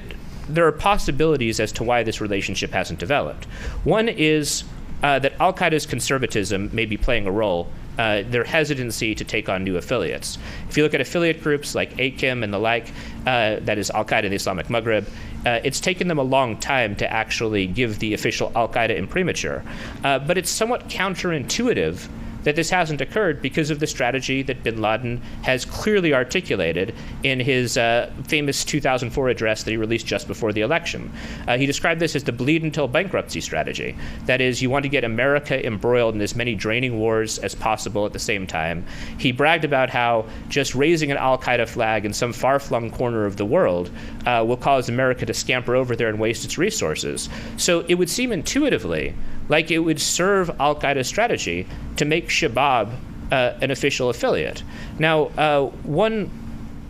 there are possibilities as to why this relationship hasn't developed. One is that al-Qaeda's conservatism may be playing a role, their hesitancy to take on new affiliates. If you look at affiliate groups like AKIM and the like, that is al-Qaeda in the Islamic Maghreb, it's taken them a long time to actually give the official al-Qaeda imprimatur. But it's somewhat counterintuitive that this hasn't occurred because of the strategy that bin Laden has clearly articulated in his famous 2004 address that he released just before the election. He described this as the bleed until bankruptcy strategy. That is, you want to get America embroiled in as many draining wars as possible at the same time. He bragged about how just raising an al-Qaeda flag in some far-flung corner of the world will cause America to scamper over there and waste its resources. So it would seem intuitively like it would serve al-Qaeda's strategy to make Shabaab an official affiliate. Now, one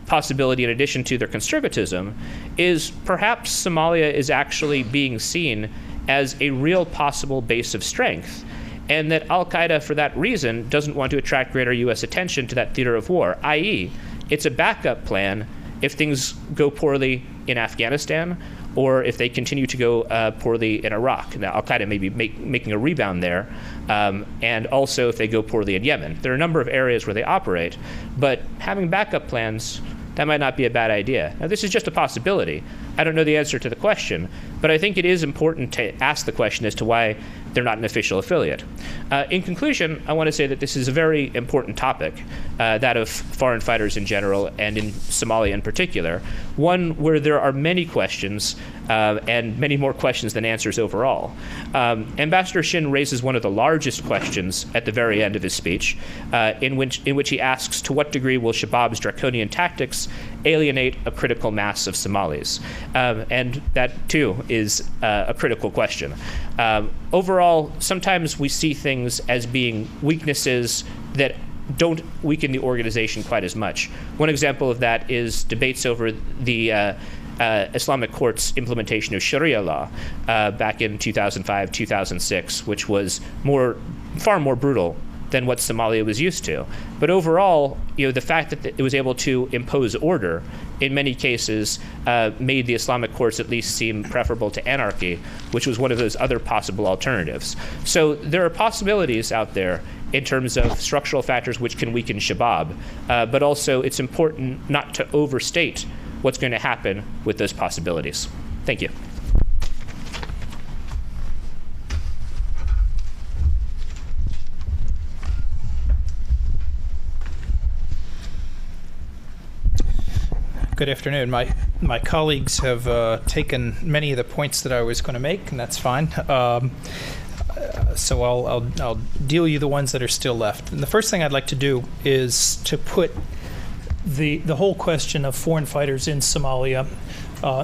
possibility in addition to their conservatism is perhaps Somalia is actually being seen as a real possible base of strength, and that al-Qaeda, for that reason, doesn't want to attract greater U.S. attention to that theater of war, i.e., it's a backup plan if things go poorly in Afghanistan, or if they continue to go poorly in Iraq. Now, Al-Qaeda may be making a rebound there, and also if they go poorly in Yemen. There are a number of areas where they operate, but having backup plans, that might not be a bad idea. Now, this is just a possibility. I don't know the answer to the question, but I think it is important to ask the question as to why they're not an official affiliate. In conclusion, I want to say that this is a very important topic, that of foreign fighters in general and in Somalia in particular, one where there are many questions and many more questions than answers overall. Ambassador Shin raises one of the largest questions at the very end of his speech, in which he asks, to what degree will Shabaab's draconian tactics alienate a critical mass of Somalis? And that, too, is a critical question. Overall, sometimes we see things as being weaknesses that don't weaken the organization quite as much. One example of that is debates over the Islamic court's implementation of Sharia law back in 2005, 2006, which was far more brutal than what Somalia was used to. But overall, the fact that it was able to impose order in many cases made the Islamic courts at least seem preferable to anarchy, which was one of those other possible alternatives. So there are possibilities out there in terms of structural factors which can weaken Shabaab, but also it's important not to overstate what's going to happen with those possibilities. Thank you. Good afternoon. My colleagues have taken many of the points that I was going to make, and that's fine. So I'll deal you the ones that are still left. And the first thing I'd like to do is to put the whole question of foreign fighters in Somalia,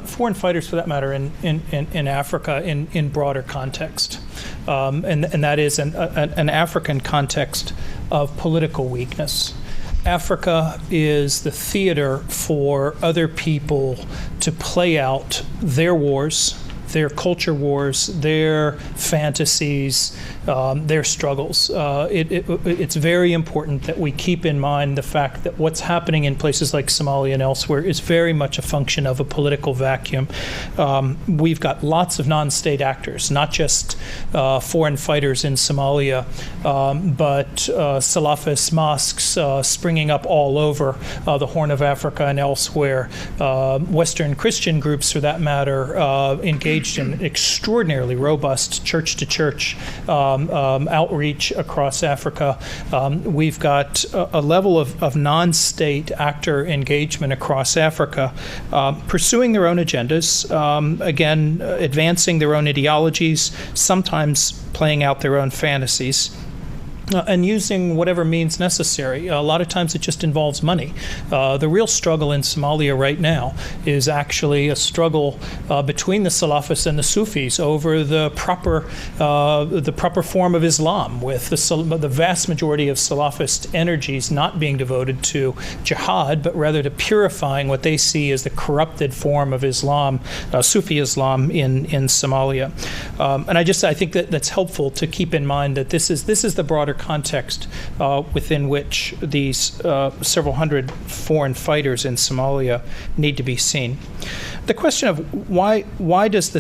foreign fighters for that matter in Africa in broader context, and that is an African context of political weakness. Africa is the theater for other people to play out their wars, their culture wars, their fantasies, their struggles. It's very important that we keep in mind the fact that what's happening in places like Somalia and elsewhere is very much a function of a political vacuum. We've got lots of non-state actors, not just foreign fighters in Somalia, but Salafist mosques springing up all over the Horn of Africa and elsewhere. Western Christian groups, for that matter, engaged in extraordinarily robust church-to-church outreach across Africa. We've got a level of non-state actor engagement across Africa, pursuing their own agendas, again, advancing their own ideologies, sometimes playing out their own fantasies. And using whatever means necessary. A lot of times it just involves money. The real struggle in Somalia right now is actually a struggle between the Salafists and the Sufis over the proper form of Islam, with the vast majority of Salafist energies not being devoted to jihad, but rather to purifying what they see as the corrupted form of Islam, Sufi Islam in Somalia. And I think that's helpful to keep in mind that this is the broader context within which these several hundred foreign fighters in Somalia need to be seen. The question of why has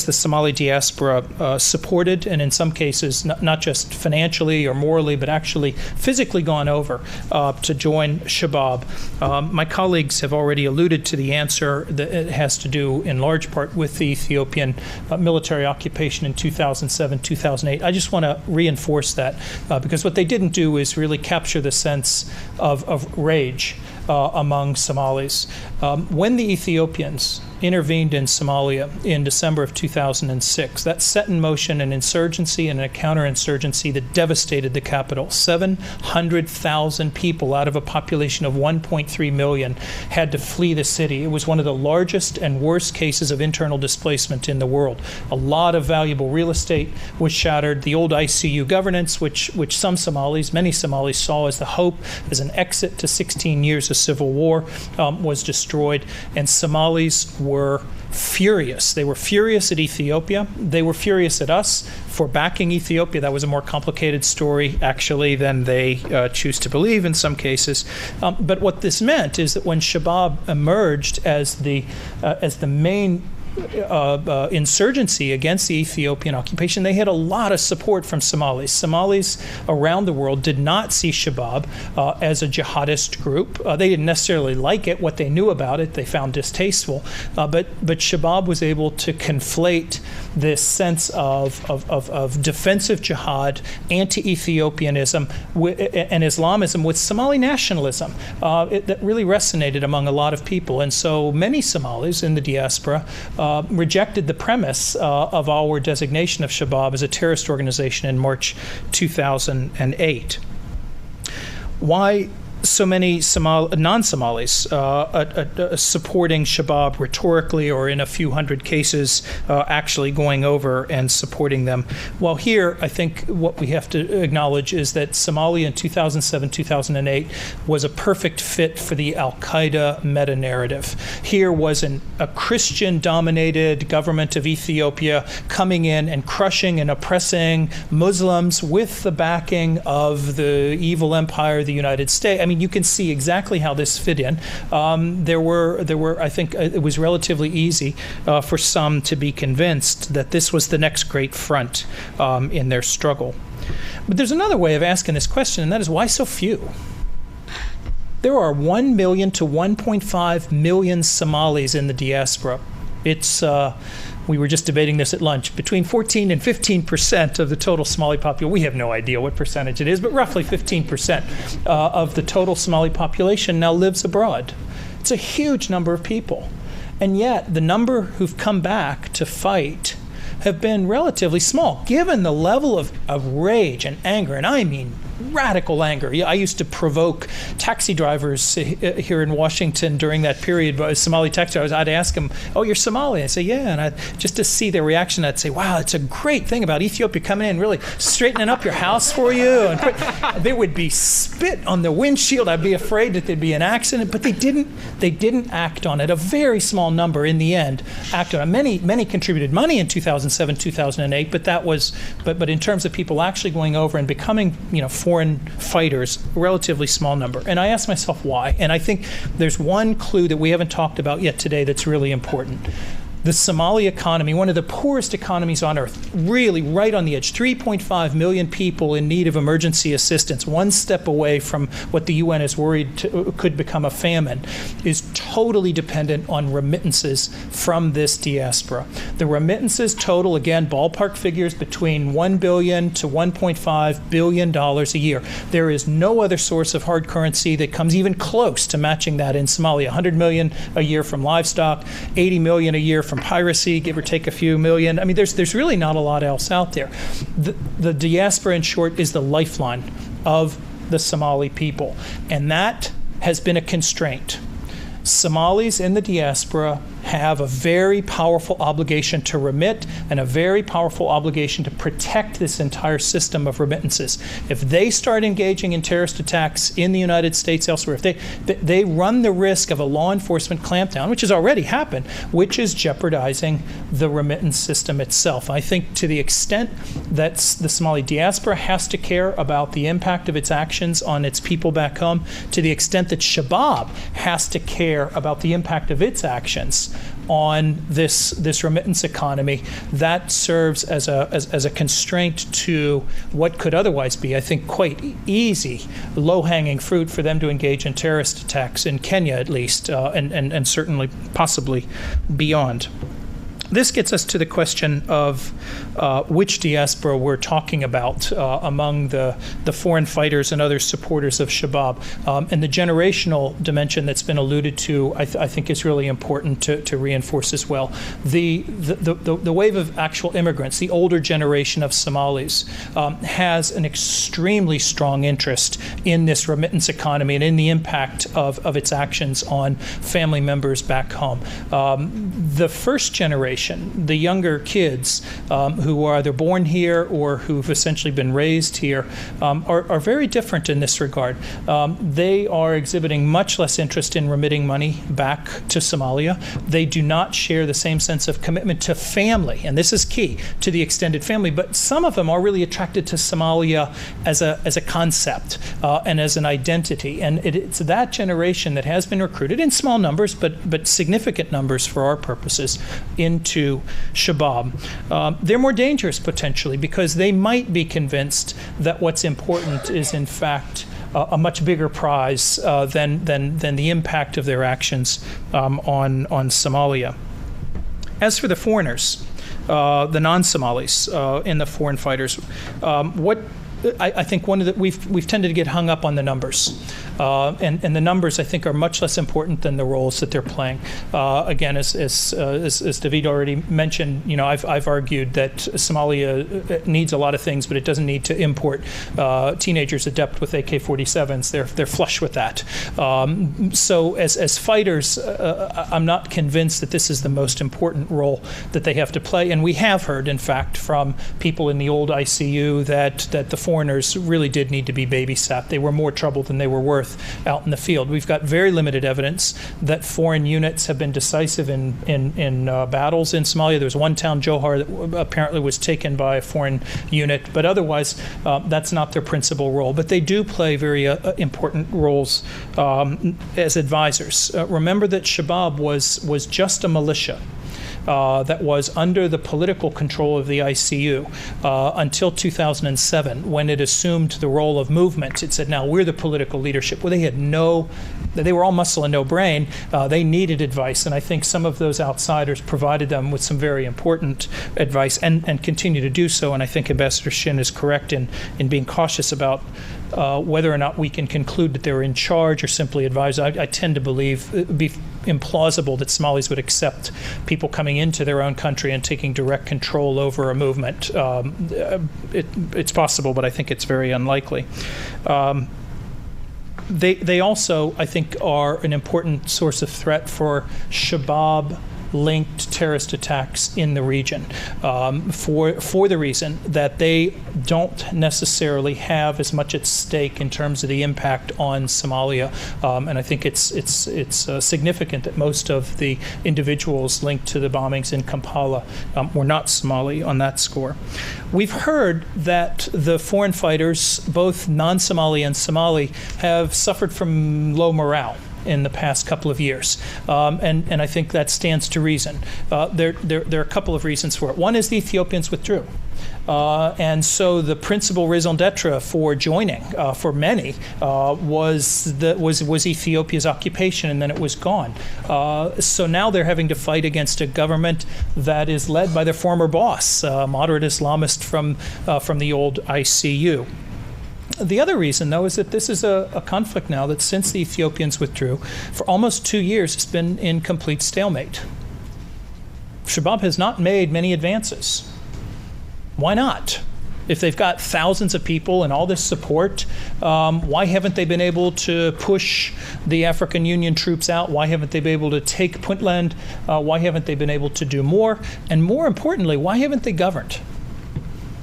the Somali diaspora supported, and in some cases not just financially or morally, but actually physically gone over to join Shabaab? My colleagues have already alluded to the answer. That it has to do in large part with the Ethiopian military occupation in 2007, 2008. I just want to reinforce that because what they didn't do is really capture the sense of rage among Somalis. When the Ethiopians intervened in Somalia in December of 2006, that set in motion an insurgency and a counterinsurgency that devastated the capital. 700,000 people out of a population of 1.3 million had to flee the city. It was one of the largest and worst cases of internal displacement in the world. A lot of valuable real estate was shattered. The old ICU governance, which many Somalis saw as the hope, as an exit to 16 years of civil war, was destroyed. And Somalis were furious. They were furious at Ethiopia. They were furious at us for backing Ethiopia. That was a more complicated story, actually, than they choose to believe in some cases. But what this meant is that when Shabaab emerged as the main insurgency against the Ethiopian occupation, they had a lot of support from Somalis. Somalis around the world did not see Shabaab as a jihadist group. They didn't necessarily like it. What they knew about it, they found distasteful. But Shabaab was able to conflate this sense of defensive jihad, anti-Ethiopianism, and Islamism with Somali nationalism. That really resonated among a lot of people. And so many Somalis in the diaspora rejected the premise of our designation of Shabaab as a terrorist organization in March 2008. Why so many non-Somalis supporting Shabaab rhetorically, or in a few hundred cases actually going over and supporting them? Well, here I think what we have to acknowledge is that Somalia in 2007-2008 was a perfect fit for the Al-Qaeda meta-narrative. Here was a Christian-dominated government of Ethiopia coming in and crushing and oppressing Muslims with the backing of the evil empire, the United States. I mean, you can see exactly how this fit in. There were. I think it was relatively easy for some to be convinced that this was the next great front in their struggle. But there's another way of asking this question, and that is, why so few? There are 1 million to 1.5 million Somalis in the diaspora. It's we were just debating this at lunch, between 14 and 15% of the total Somali population. We have no idea what percentage it is, but roughly 15% of the total Somali population now lives abroad. It's a huge number of people. And yet the number who've come back to fight have been relatively small, given the level of rage and anger, and I mean radical anger. I used to provoke taxi drivers here in Washington during that period. Somali taxi drivers, I'd ask them, "Oh, you're Somali?" I'd say, "Yeah," and just to see their reaction, I'd say, "Wow, it's a great thing about Ethiopia coming in, really straightening up your house for you." And there would be spit on the windshield. I'd be afraid that there'd be an accident, but they didn't act on it. A very small number, in the end, acted on it. Many contributed money in 2007, 2008, but in terms of people actually going over and becoming, foreign fighters, a relatively small number. And I asked myself why. And I think there's one clue that we haven't talked about yet today that's really important. The Somali economy, one of the poorest economies on earth, really right on the edge, 3.5 million people in need of emergency assistance, one step away from what the UN is worried could become a famine, is totally dependent on remittances from this diaspora. The remittances total, again, ballpark figures, between $1 billion to $1.5 billion a year. There is no other source of hard currency that comes even close to matching that in Somalia. 100 million a year from livestock, 80 million a year from piracy, give or take a few million. I mean, there's really not a lot else out there. The diaspora, in short, is the lifeline of the Somali people, and that has been a constraint. Somalis in the diaspora have a very powerful obligation to remit and a very powerful obligation to protect this entire system of remittances. If they start engaging in terrorist attacks in the United States, elsewhere, if they run the risk of a law enforcement clampdown, which has already happened, which is jeopardizing the remittance system itself. I think to the extent that the Somali diaspora has to care about the impact of its actions on its people back home, to the extent that Shabaab has to care about the impact of its actions on this remittance economy, that serves as a constraint to what could otherwise be, I think, quite easy, low-hanging fruit for them to engage in terrorist attacks in Kenya, at least, and certainly possibly beyond. This gets us to the question of which diaspora we're talking about among the foreign fighters and other supporters of Shabaab. And the generational dimension that's been alluded to, I think, is really important to reinforce as well. The wave of actual immigrants, the older generation of Somalis, has an extremely strong interest in this remittance economy and in the impact of its actions on family members back home. The first generation, the younger kids who are either born here or who've essentially been raised here, are very different in this regard. They are exhibiting much less interest in remitting money back to Somalia. They do not share the same sense of commitment to family, and this is key, to the extended family. But some of them are really attracted to Somalia as a concept and as an identity. And it's that generation that has been recruited in small numbers, but significant numbers for our purposes, into into Shabaab, they're more dangerous potentially because they might be convinced that what's important is in fact a much bigger prize than the impact of their actions on Somalia. As for the foreigners, the non-Somalis and the foreign fighters, I think one of the we've tended to get hung up on the numbers, and the numbers I think are much less important than the roles that they're playing. Again, as David already mentioned, I've argued that Somalia needs a lot of things, but it doesn't need to import teenagers adept with AK-47s. They're flush with that. So as fighters, I'm not convinced that this is the most important role that they have to play. And we have heard, in fact, from people in the old ICU that the foreigners really did need to be babysat. They were more trouble than they were worth out in the field. We've got very limited evidence that foreign units have been decisive in battles in Somalia. There was one town, Johar, that apparently was taken by a foreign unit, but otherwise that's not their principal role. But they do play very important roles as advisors. Remember that Shabaab was just a militia that was under the political control of the ICU until 2007, when it assumed the role of movement. It said, now we're the political leadership. Well, they were all muscle and no brain. They needed advice, and I think some of those outsiders provided them with some very important advice and continue to do so. And I think Ambassador Shin is correct in being cautious about whether or not we can conclude that they're in charge or simply advise. I tend to believe it would be implausible that Somalis would accept people coming into their own country and taking direct control over a movement. It's possible, but I think it's very unlikely. They also, I think, are an important source of threat for Shabaab-linked terrorist attacks in the region, for the reason that they don't necessarily have as much at stake in terms of the impact on Somalia. And I think it's significant that most of the individuals linked to the bombings in Kampala were not Somali on that score. We've heard that the foreign fighters, both non-Somali and Somali, have suffered from low morale in the past couple of years, and I think that stands to reason. There are a couple of reasons for it. One is the Ethiopians withdrew. And so the principal raison d'etre for joining, for many, was Ethiopia's occupation, and then it was gone. So now they're having to fight against a government that is led by their former boss, a moderate Islamist from the old ICU. The other reason, though, is that this is a conflict now that since the Ethiopians withdrew, for almost 2 years, it's been in complete stalemate. Shabaab has not made many advances. Why not? If they've got thousands of people and all this support, why haven't they been able to push the African Union troops out? Why haven't they been able to take Puntland? Why haven't they been able to do more? And more importantly, why haven't they governed?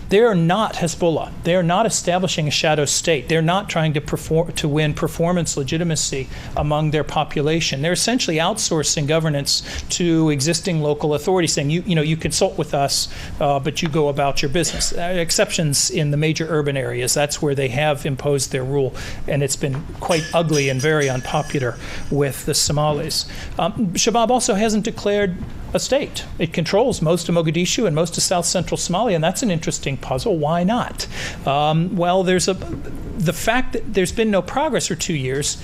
They are not Hezbollah. They are not establishing a shadow state. They're not trying to win performance legitimacy among their population. They're essentially outsourcing governance to existing local authorities, saying, you consult with us, but you go about your business. Exceptions in the major urban areas. That's where they have imposed their rule, and it's been quite ugly and very unpopular with the Somalis. Shabaab also hasn't declared a state. It controls most of Mogadishu and most of south-central Somalia, and that's an interesting puzzle. Why not? Well, the fact that there's been no progress for 2 years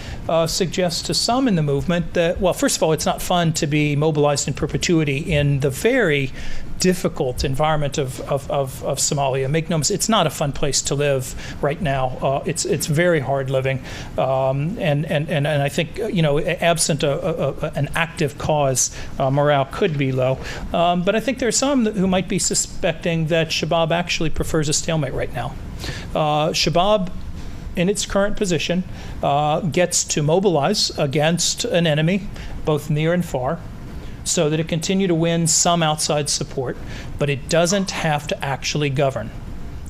suggests to some in the movement that, well, first of all, it's not fun to be mobilized in perpetuity in the very difficult environment of Somalia. Make no mistake, it's not a fun place to live right now. It's very hard living, and I think absent an active cause, morale could be low. But I think there are some who might be suspecting that Shabaab actually prefers a stalemate right now. Shabaab, in its current position, gets to mobilize against an enemy, both near and far, so that it continue to win some outside support, but it doesn't have to actually govern.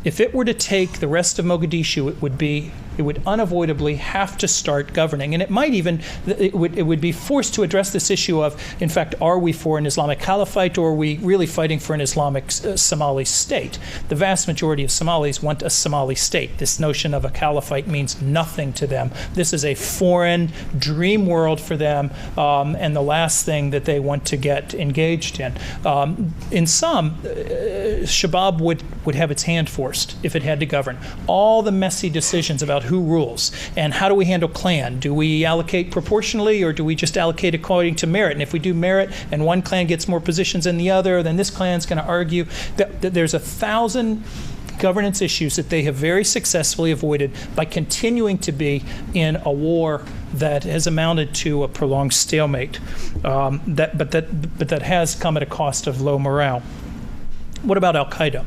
If it were to take the rest of Mogadishu, it would be it would unavoidably have to start governing. And it might even, it would be forced to address this issue of, in fact, are we for an Islamic caliphate, or are we really fighting for an Islamic Somali state? The vast majority of Somalis want a Somali state. This notion of a caliphate means nothing to them. This is a foreign dream world for them, and the last thing that they want to get engaged in. In some, Shabaab would have its hand forced if it had to govern. All the messy decisions about who rules and how do we handle clan. Do we allocate proportionally, or do we just allocate according to merit? And if we do merit and one clan gets more positions than the other, then this clan's going to argue. That there's 1,000 governance issues that they have very successfully avoided by continuing to be in a war that has amounted to a prolonged stalemate, but that has come at a cost of low morale. What about Al-Qaeda,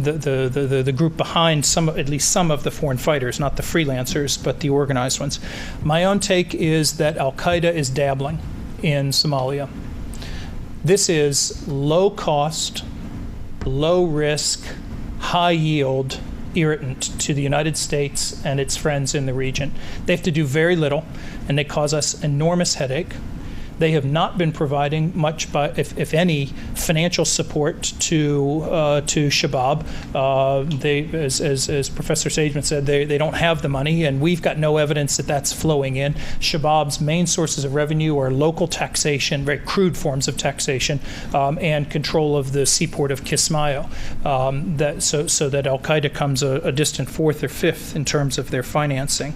the group behind at least some of the foreign fighters, not the freelancers, but the organized ones? My own take is that Al-Qaeda is dabbling in Somalia. This is low cost, low risk, high yield irritant to the United States and its friends in the region. They have to do very little, and they cause us enormous headache. They have not been providing much, if any, financial support to Shabaab. As Professor Sageman said, they don't have the money, and we've got no evidence that that's flowing in. Shabaab's main sources of revenue are local taxation, very crude forms of taxation, and control of the seaport of Kismayo. So that Al-Qaeda comes a distant fourth or fifth in terms of their financing.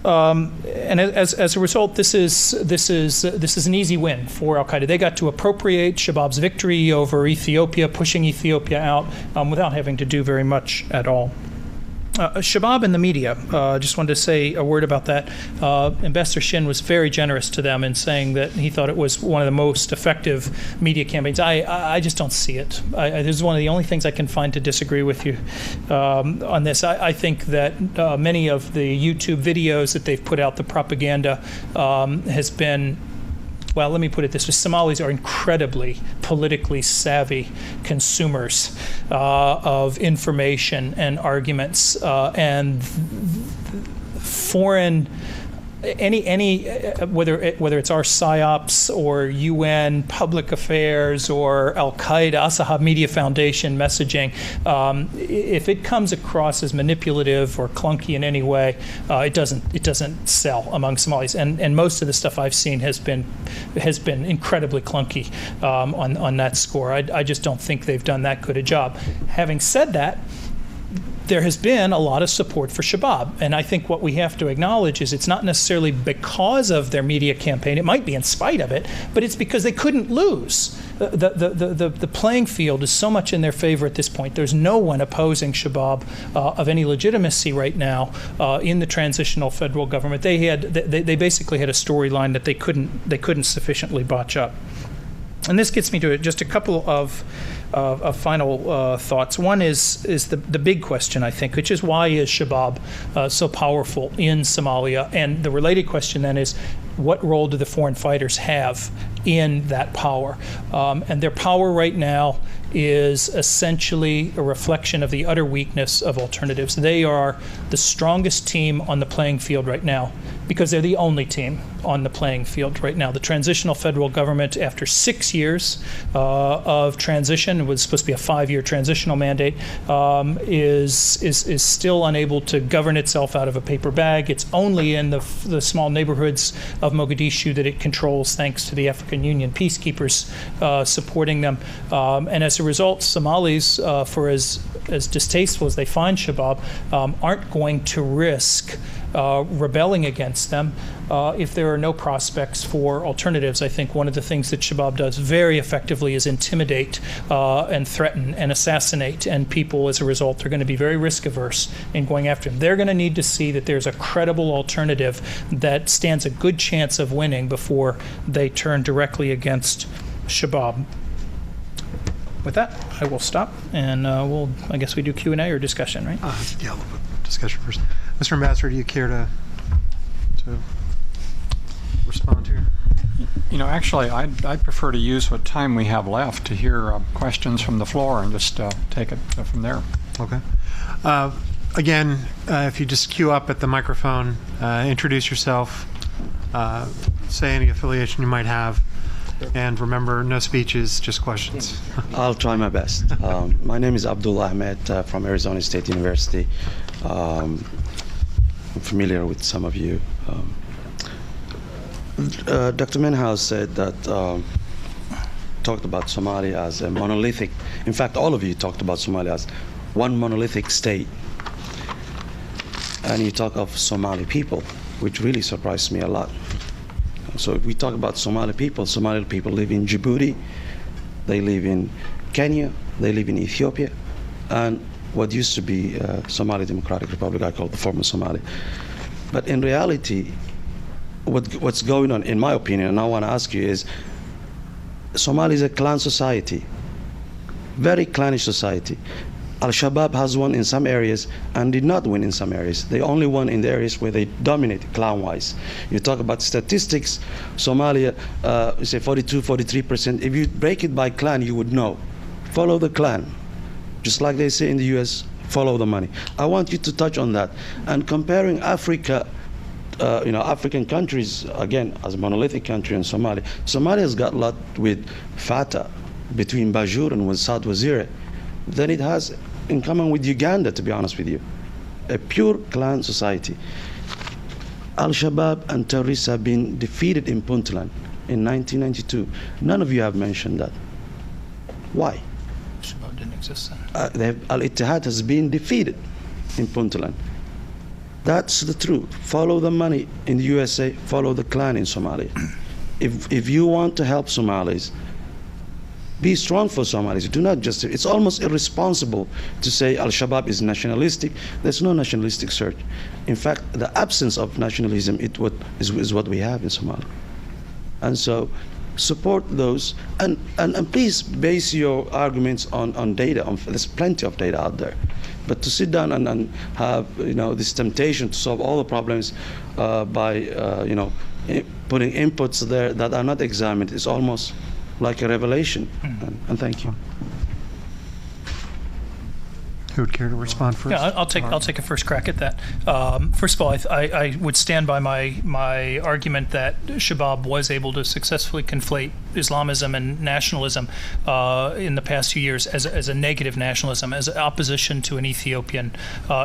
And as a result, this is an easy win for Al-Qaeda. They got to appropriate Shabaab's victory over Ethiopia, pushing Ethiopia out without having to do very much at all. Shabaab and the media, just wanted to say a word about that. Ambassador Shin was very generous to them in saying that he thought it was one of the most effective media campaigns. I just don't see it. This is one of the only things I can find to disagree with you on this. I think that many of the YouTube videos that they've put out, the propaganda, has been, well, let me put it this way. Somalis are incredibly politically savvy consumers of information and arguments, and foreign, whether it's our PSYOPs or UN public affairs or Al-Qaeda, Assahab Media Foundation messaging, if it comes across as manipulative or clunky in any way, it doesn't sell among Somalis. And most of the stuff I've seen has been incredibly clunky on that score. I just don't think they've done that good a job. Having said that, there has been a lot of support for Shabaab, and I think what we have to acknowledge is it's not necessarily because of their media campaign. It might be in spite of it, but it's because they couldn't lose. The playing field is so much in their favor at this point. There's no one opposing Shabaab of any legitimacy right now in the transitional federal government. They basically had a storyline that they couldn't sufficiently botch up. And this gets me to just a couple of final thoughts. One is the big question, I think, which is why is Shabaab so powerful in Somalia? And the related question then is, what role do the foreign fighters have in that power? And their power right now is essentially a reflection of the utter weakness of alternatives. They are the strongest team on the playing field right now because they're the only team on the playing field right now. The transitional federal government, after 6 years of transition, it was supposed to be a 5-year transitional mandate, is still unable to govern itself out of a paper bag. It's only in the small neighborhoods of Mogadishu that it controls, thanks to the African Union peacekeepers supporting them. And as a result, Somalis, for as distasteful as they find Shabaab, aren't going to risk rebelling against them if there are no prospects for alternatives. I think one of the things that Shabaab does very effectively is intimidate and threaten and assassinate, and people as a result are going to be very risk averse in going after them. They're going to need to see that there's a credible alternative that stands a good chance of winning before they turn directly against Shabaab. With that, I will stop, and I guess we do Q&A or discussion, right? Yeah, we'll put discussion first. Mr. Ambassador, do you care to respond here? You know, actually, I'd prefer to use what time we have left to hear questions from the floor and just take it from there. Okay. Again, if you just queue up at the microphone, introduce yourself, say any affiliation you might have, and remember, no speeches, just questions. I'll try my best. My name is Abdul Ahmed from Arizona State University. I'm familiar with some of you. Dr. Menhouse said that, talked about Somalia as a monolithic, in fact, all of you talked about Somalia as one monolithic state. And you talk of Somali people, which really surprised me a lot. So if we talk about Somali people live in Djibouti, they live in Kenya, they live in Ethiopia, and what used to be Somali Democratic Republic, I call it the former Somalia. But in reality, what's going on, in my opinion, and I want to ask you, is Somalia is a clan society, very clannish society. Al-Shabaab has won in some areas and did not win in some areas. They only won in the areas where they dominated clan-wise. You talk about statistics, Somalia, you say 42, 43%. If you break it by clan, you would know. Follow the clan. Just like they say in the US, follow the money. I want you to touch on that. And comparing Africa, African countries, again, as a monolithic country in Somalia. Somalia's got a lot with Fatah, between Bajur and with South Wazir. Then it has in common with Uganda, to be honest with you. A pure clan society. Al-Shabaab and terrorists have been defeated in Puntland in 1992. None of you have mentioned that. Why? Shabaab didn't exist then. Al-Ittihad has been defeated in Puntland. That's the truth. Follow the money in the USA, follow the clan in Somalia. If you want to help Somalis, be strong for Somalis. Do not just, it's almost irresponsible to say Al-Shabaab is nationalistic. There's no nationalistic search. In fact, the absence of nationalism is what we have in Somalia. And so support those, and please base your arguments on data. There's plenty of data out there. But to sit down and have this temptation to solve all the problems by putting inputs there that are not examined is almost like a revelation. And thank you. Who would care to respond first? Yeah, I'll take a first crack at that. First of all, I would stand by my argument that Shabaab was able to successfully conflate Islamism and nationalism in the past few years as a negative nationalism, as opposition to an Ethiopian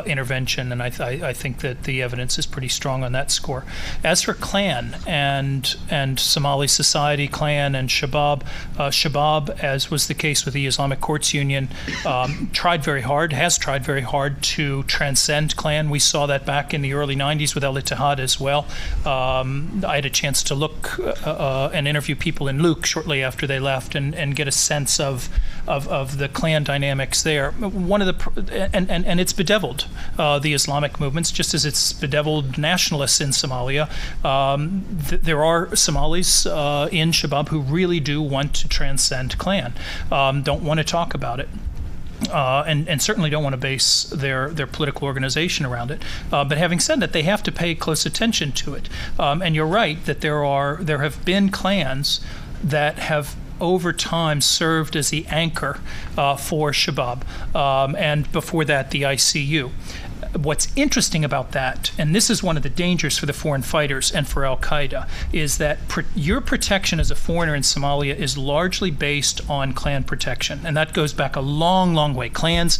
intervention, and I think that the evidence is pretty strong on that score. As for clan and Somali society, clan and Shabaab, as was the case with the Islamic Courts Union, has tried very hard to transcend clan. We saw that back in the early 90s with Al-Ittihad as well. I had a chance to look and interview people in Luke shortly after they left and get a sense of the clan dynamics there. One of the and it's bedeviled the Islamic movements, just as it's bedeviled nationalists in Somalia. There are Somalis in Shabaab who really do want to transcend clan, don't want to talk about it. And certainly don't want to base their political organization around it. But having said that, they have to pay close attention to it. And you're right that there have been clans that have over time served as the anchor for Shabaab, and before that the ICU. What's interesting about that, and this is one of the dangers for the foreign fighters and for Al-Qaeda, is that your protection as a foreigner in Somalia is largely based on clan protection, and that goes back a long, long way. Clans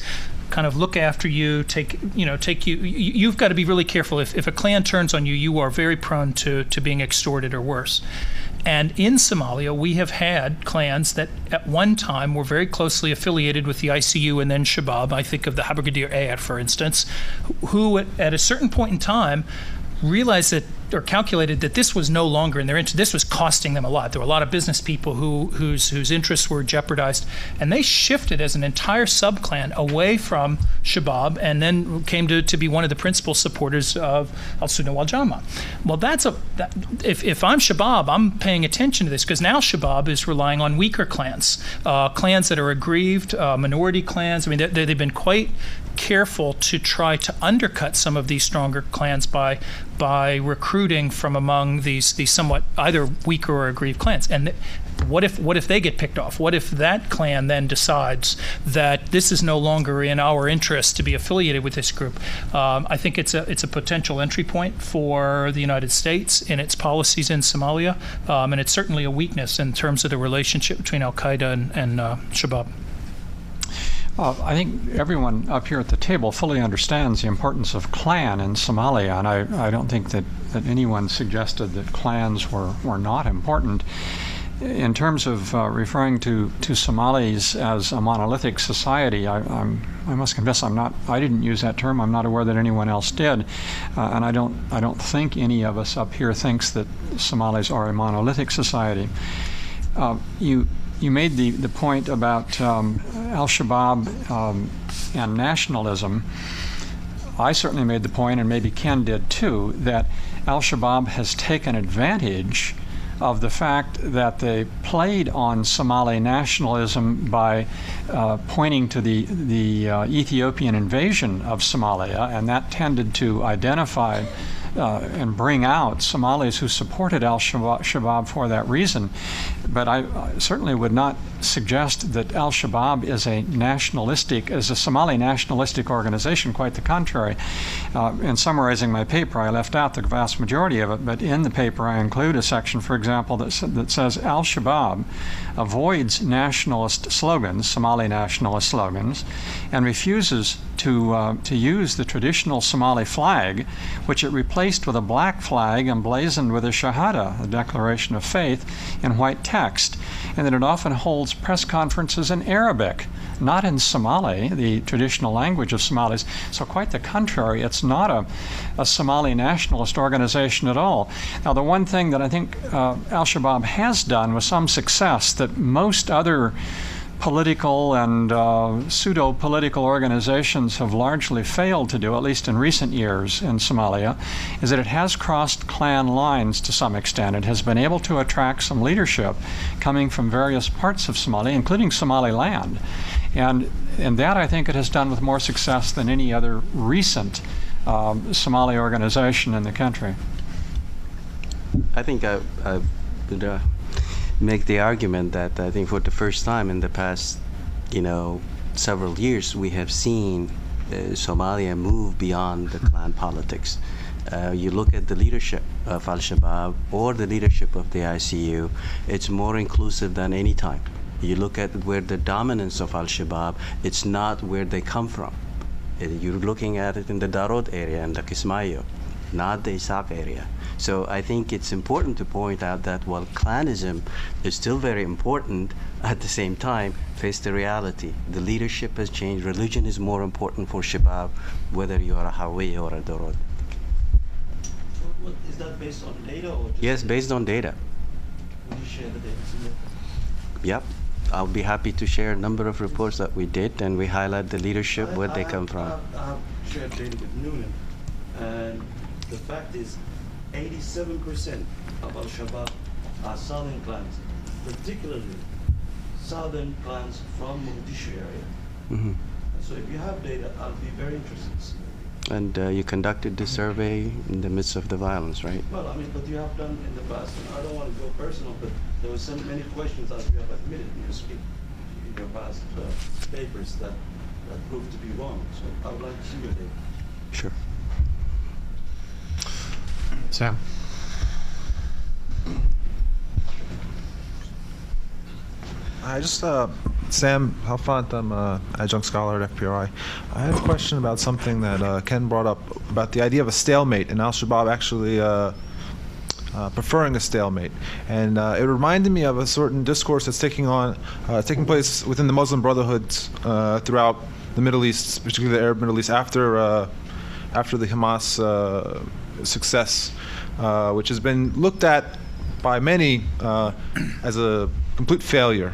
kind of look after you, take you. You've got to be really careful. If a clan turns on you, you are very prone to being extorted or worse. And in Somalia, we have had clans that at one time were very closely affiliated with the ICU and then Shabaab. I think of the Habargadir Ayat, for instance, who at a certain point in time realized that, or calculated that this was no longer in their interest. This was costing them a lot. There were a lot of business people whose interests were jeopardized, and they shifted as an entire sub-clan away from Shabaab, and then came to be one of the principal supporters of Al-Sunnah wal Jamaa. Well, if I'm Shabaab, I'm paying attention to this, because now Shabaab is relying on weaker clans, clans that are aggrieved, minority clans. I mean, they've been quite careful to try to undercut some of these stronger clans by recruiting from among these somewhat either weaker or aggrieved clans. And What if they get picked off? What if that clan then decides that this is no longer in our interest to be affiliated with this group? I think it's a potential entry point for the United States in its policies in Somalia, and it's certainly a weakness in terms of the relationship between Al-Qaeda and Shabaab. I think everyone up here at the table fully understands the importance of clan in Somalia, and I don't think that anyone suggested that clans were not important. In terms of referring to Somalis as a monolithic society, I must confess I didn't use that term. I'm not aware that anyone else did, and I don't think any of us up here thinks that Somalis are a monolithic society. You made the point about Al-Shabaab and nationalism. I certainly made the point, and maybe Ken did too, that Al-Shabaab has taken advantage of the fact that they played on Somali nationalism by pointing to the Ethiopian invasion of Somalia, and that tended to identify and bring out Somalis who supported Al-Shabaab for that reason. But I certainly would not suggest that Al-Shabaab is a Somali nationalistic organization, quite the contrary. In summarizing my paper, I left out the vast majority of it, but in the paper I include a section, for example, that says Al-Shabaab avoids nationalist slogans, Somali nationalist slogans, and refuses to use the traditional Somali flag, which it replaced with a black flag emblazoned with a Shahada, a declaration of faith, in white text, and that it often holds press conferences in Arabic, not in Somali, the traditional language of Somalis. So quite the contrary, it's not a Somali nationalist organization at all. Now, the one thing that I think Al-Shabaab has done with some success that most other political and pseudo-political organizations have largely failed to do, at least in recent years in Somalia, is that it has crossed clan lines to some extent. It has been able to attract some leadership coming from various parts of Somalia, including Somaliland. And that I think it has done with more success than any other recent Somali organization in the country. I think I would make the argument that I think for the first time in the past, several years, we have seen Somalia move beyond the clan politics. You look at the leadership of Al-Shabaab or the leadership of the ICU, it's more inclusive than any time. You look at where the dominance of Al-Shabaab, it's not where they come from. You're looking at it in the Darod area and the Kismayo, not the Isaac area. So I think it's important to point out that while clanism is still very important, at the same time, face the reality. The leadership has changed. Religion is more important for Shabaab, whether you are a Hawi or a Darod. Is that based on data or just... Yes, based on data. Will you share the data? Yep. I'll be happy to share a number of reports that we did, and we highlight the leadership, where they come from. I have shared data with Noonan, and the fact is 87% of Al-Shabaab are southern clans, particularly southern clans from Mogadishu area. Mm-hmm. So if you have data, I'll be very interested to see. And you conducted the survey in the midst of the violence, right? Well, but you have done in the past, and I don't want to go personal, but there were so many questions, as you have admitted in your past papers that proved to be wrong. So I would like to see your data. Sure. Sam. I just, Sam Halfont, I'm an adjunct scholar at FPRI. I had a question about something that Ken brought up about the idea of a stalemate and Al-Shabaab actually preferring a stalemate. And it reminded me of a certain discourse that's taking place within the Muslim Brotherhoods throughout the Middle East, particularly the Arab Middle East, after the Hamas success, which has been looked at by many as a complete failure,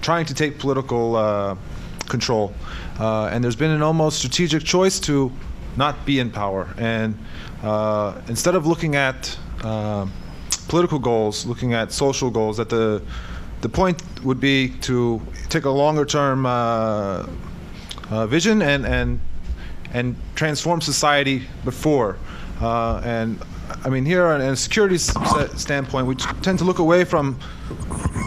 trying to take political control. And there's been an almost strategic choice to not be in power. And instead of looking at political goals, looking at social goals, that the point would be to take a longer term vision and transform society before. And I mean, here in a security standpoint, we tend to look away from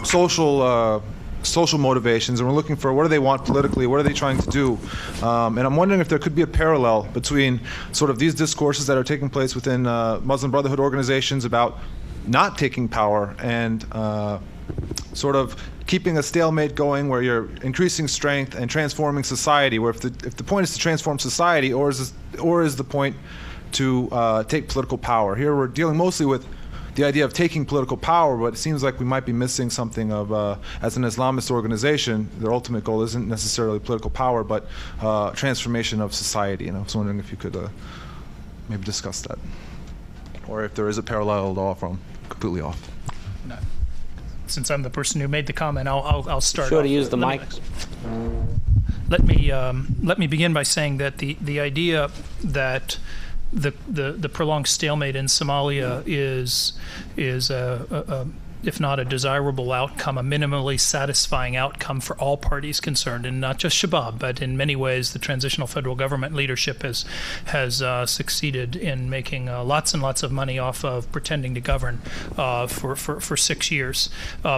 social motivations, and we're looking for what do they want politically, what are they trying to do, and I'm wondering if there could be a parallel between sort of these discourses that are taking place within Muslim Brotherhood organizations about not taking power and sort of keeping a stalemate going where you're increasing strength and transforming society, where if the point is to transform society, or is the point to take political power. Here we're dealing mostly with the idea of taking political power, but it seems like we might be missing something of, as an Islamist organization, their ultimate goal isn't necessarily political power, but transformation of society. And I was wondering if you could maybe discuss that, or if there is a parallel at all from completely off. No. Since I'm the person who made the comment, I'll start. Sure off. to use the mic. Let me begin by saying that the idea that the prolonged stalemate in Somalia is if not a desirable outcome, a minimally satisfying outcome for all parties concerned, and not just Shabaab, but in many ways the transitional federal government leadership has succeeded in making lots and lots of money off of pretending to govern for 6 years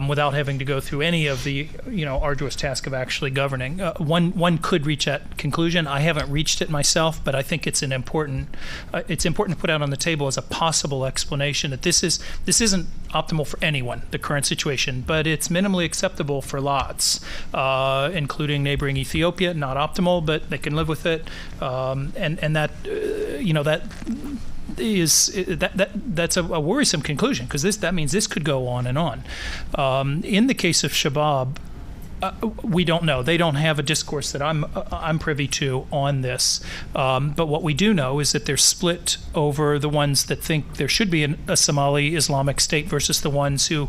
without having to go through any of the arduous task of actually governing. One could reach that conclusion. I haven't reached it myself, but I think it's important to put out on the table as a possible explanation that this isn't optimal for anyone, the current situation, but it's minimally acceptable for lots, including neighboring Ethiopia. Not optimal, but they can live with it, and that that's a worrisome conclusion, because that means this could go on and on. In the case of Shabaab, we don't know. They don't have a discourse that I'm privy to on this. But what we do know is that they're split over the ones that think there should be a Somali Islamic State versus the ones who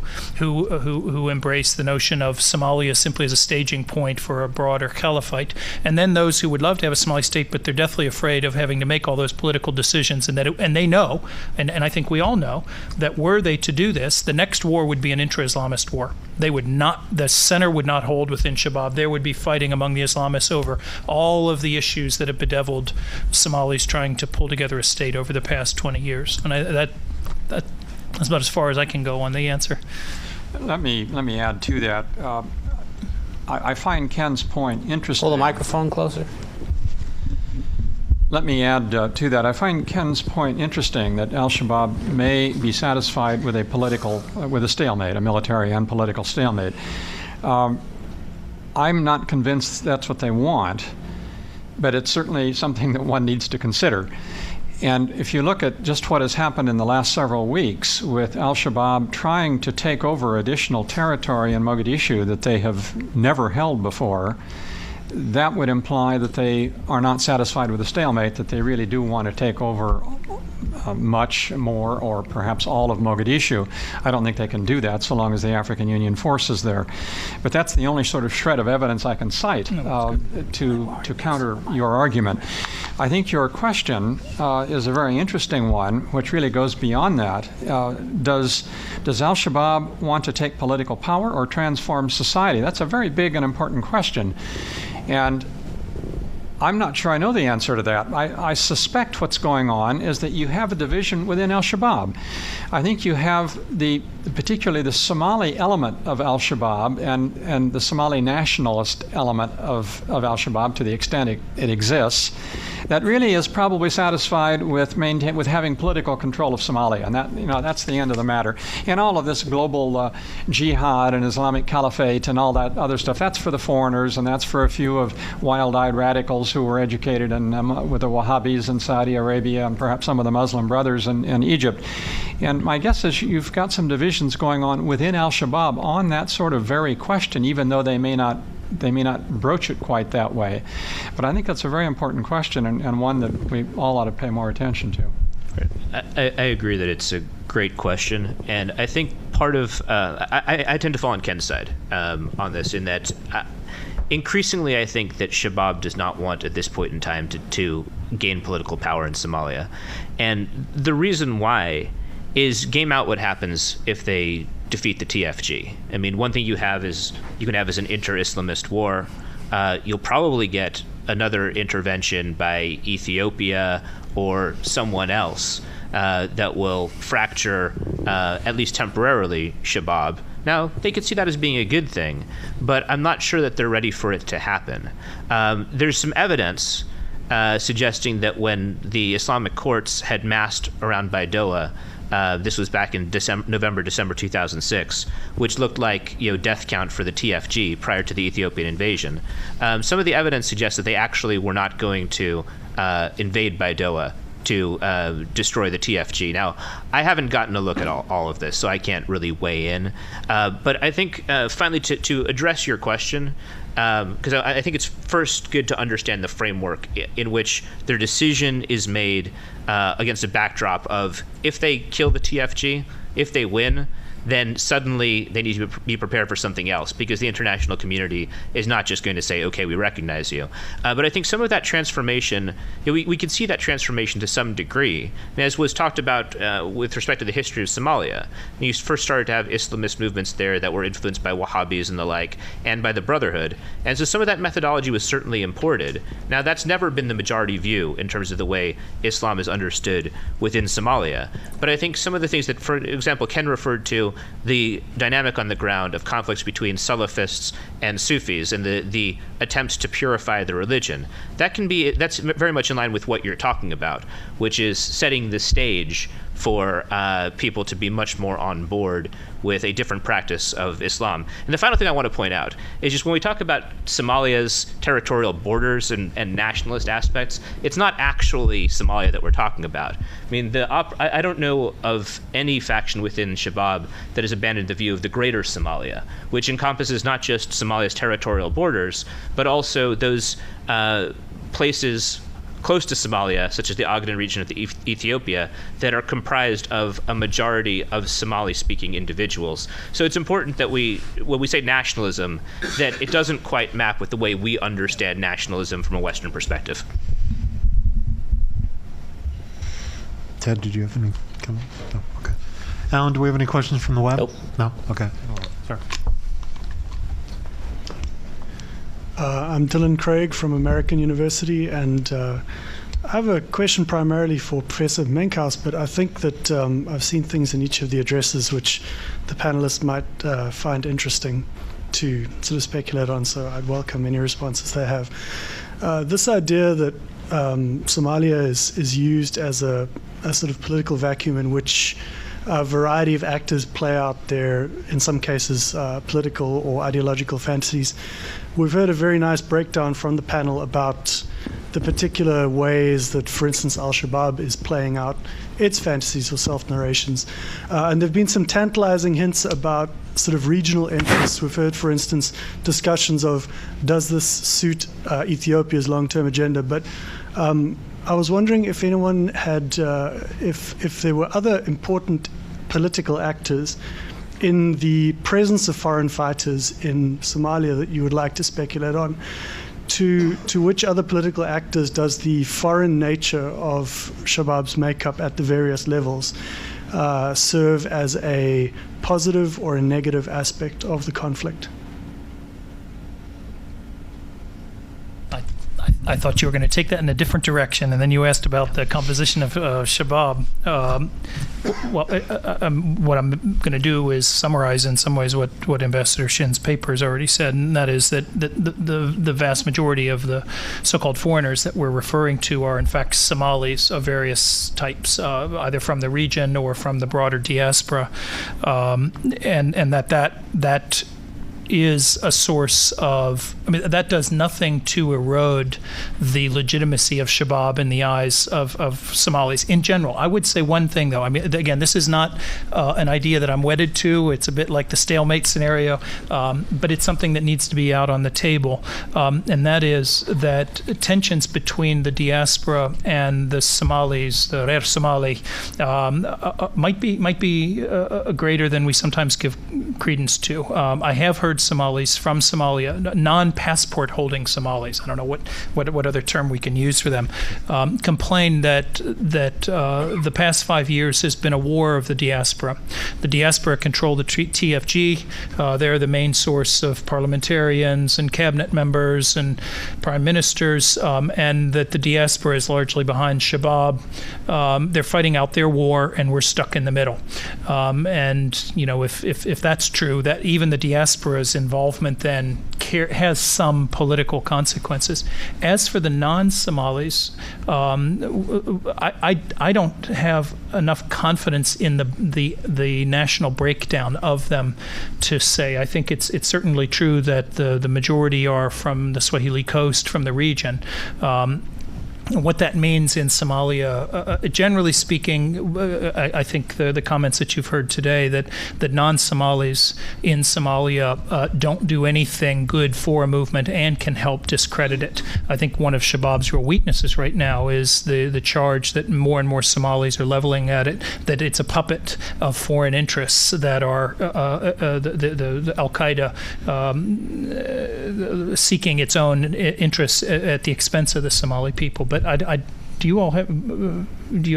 embrace the notion of Somalia simply as a staging point for a broader caliphate. And then those who would love to have a Somali state, but they're deathly afraid of having to make all those political decisions, and they know, and I think we all know, that were they to do this, the next war would be an intra-Islamist war. The center would not hold within Shabaab. There would be fighting among the Islamists over all of the issues that have bedeviled Somalis trying to pull together a state over the past 20 years. And that's about as far as I can go on the answer. Let me add to that. I find Ken's point interesting. Pull the microphone closer. Let me add to that. I find Ken's point interesting that al-Shabaab may be satisfied with a stalemate, a military and political stalemate. I'm not convinced that's what they want, but it's certainly something that one needs to consider. And if you look at just what has happened in the last several weeks with al-Shabaab trying to take over additional territory in Mogadishu that they have never held before, that would imply that they are not satisfied with a stalemate, that they really do want to take over much more, or perhaps all of Mogadishu. I don't think they can do that so long as the African Union force is there. But that's the only sort of shred of evidence I can cite to counter your argument. I think your question is a very interesting one, which really goes beyond that. Does al-Shabaab want to take political power or transform society? That's a very big and important question. And I'm not sure I know the answer to that. I suspect what's going on is that you have a division within al-Shabaab. I think you have particularly the Somali element of al-Shabaab and the Somali nationalist element of al-Shabaab, to the extent it exists, that really is probably satisfied with having political control of Somalia, and that's the end of the matter. And all of this global jihad and Islamic caliphate and all that other stuff, that's for the foreigners, and that's for a few of wild-eyed radicals who were educated with the Wahhabis in Saudi Arabia and perhaps some of the Muslim brothers in Egypt. And my guess is you've got some divisions going on within al-Shabaab on that sort of very question, even though they may not broach it quite that way. But I think that's a very important question, and one that we all ought to pay more attention to. I agree that it's a great question, and I think part of I tend to fall on Ken's side on this, in that increasingly I think that Shabaab does not want at this point in time to gain political power in Somalia. And the reason why is game out what happens if they defeat the TFG. I mean, one thing you can have is an inter-Islamist war. You'll probably get another intervention by Ethiopia or someone else that will fracture, at least temporarily, Shabaab Now, they could see that as being a good thing, but I'm not sure that they're ready for it to happen. There's some evidence suggesting that when the Islamic courts had massed around Baidoa, this was back in November, December 2006, which looked like death count for the TFG prior to the Ethiopian invasion. Some of the evidence suggests that they actually were not going to invade Baidoa to destroy the TFG. Now, I haven't gotten a look at all of this, so I can't really weigh in. But I think, finally, to address your question, because I think it's first good to understand the framework in which their decision is made against a backdrop of, if they kill the TFG, if they win, then suddenly they need to be prepared for something else, because the international community is not just going to say, okay, we recognize you. But I think some of that transformation, we can see that transformation to some degree. As was talked about with respect to the history of Somalia. You first started to have Islamist movements there that were influenced by Wahhabis and the like, and by the Brotherhood. And so some of that methodology was certainly imported. Now, that's never been the majority view in terms of the way Islam is understood within Somalia. But I think some of the things that, for example, Ken referred to, the dynamic on the ground of conflicts between Salafists and Sufis and the attempts to purify the religion, that's very much in line with what you're talking about, which is setting the stage for people to be much more on board with a different practice of Islam. And the final thing I want to point out is just when we talk about Somalia's territorial borders and nationalist aspects, it's not actually Somalia that we're talking about. I mean, I don't know of any faction within Shabaab that has abandoned the view of the greater Somalia, which encompasses not just Somalia's territorial borders, but also those places close to Somalia, such as the Ogaden region of Ethiopia, that are comprised of a majority of Somali-speaking individuals. So it's important that when we say nationalism, that it doesn't quite map with the way we understand nationalism from a Western perspective. Ted, did you have any comments? No. Okay. Alan, do we have any questions from the web? Nope. No? Okay. Sorry. I'm Dylan Craig from American University, and I have a question primarily for Professor Menkhaus, but I think that I've seen things in each of the addresses which the panelists might find interesting to sort of speculate on, so I'd welcome any responses they have. This idea that Somalia is used as a sort of political vacuum in which a variety of actors play out their, in some cases, political or ideological fantasies. We've heard a very nice breakdown from the panel about the particular ways that, for instance, Al-Shabaab is playing out its fantasies or self-narrations. And there have been some tantalizing hints about sort of regional interests. We've heard, for instance, discussions of, does this suit Ethiopia's long-term agenda? But I was wondering if anyone had, if there were other important political actors in the presence of foreign fighters in Somalia that you would like to speculate on. To which other political actors does the foreign nature of Shabaab's makeup at the various levels serve as a positive or a negative aspect of the conflict? I thought you were going to take that in a different direction, and then you asked about the composition of Shabaab. What I'm going to do is summarize in some ways what Ambassador Shin's paper has already said, and that is that the vast majority of the so-called foreigners that we're referring to are in fact Somalis of various types, either from the region or from the broader diaspora, and that is a source of, I mean, that does nothing to erode the legitimacy of Shabaab in the eyes of Somalis in general. I would say one thing, though. I mean, again, this is not an idea that I'm wedded to. It's a bit like the stalemate scenario, but it's something that needs to be out on the table, and that is that tensions between the diaspora and the Somalis, the Reer Somali, might be greater than we sometimes give credence to. I have heard Somalis from Somalia, non-passport holding Somalis, I don't know what other term we can use for them, complain that the past 5 years has been a war of the diaspora. The diaspora control the TFG. They're the main source of parliamentarians and cabinet members and prime ministers, and that the diaspora is largely behind Shabaab. They're fighting out their war, and we're stuck in the middle. And if that's true, that even the diaspora's involvement then has some political consequences. As for the non-Somalis, I don't have enough confidence in the national breakdown of them to say. I think it's certainly true that the majority are from the Swahili coast, from the region. What that means in Somalia, generally speaking, I think the comments that you've heard today that non-Somalis in Somalia don't do anything good for a movement and can help discredit it. I think one of Shabaab's real weaknesses right now is the charge that more and more Somalis are leveling at it, that it's a puppet of foreign interests that are the Al-Qaeda seeking its own interests at the expense of the Somali people. But do you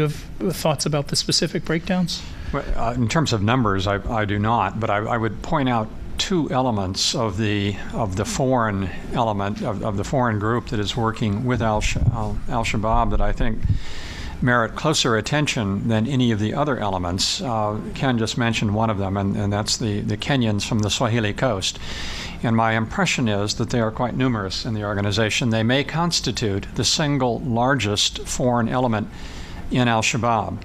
have thoughts about the specific breakdowns? Well, in terms of numbers, I do not, but I would point out two elements of the foreign element of the foreign group that is working with Al-Shabaab that I think merit closer attention than any of the other elements. Ken just mentioned one of them, and that's the Kenyans from the Swahili coast. And my impression is that they are quite numerous in the organization. They may constitute the single largest foreign element in Al-Shabaab.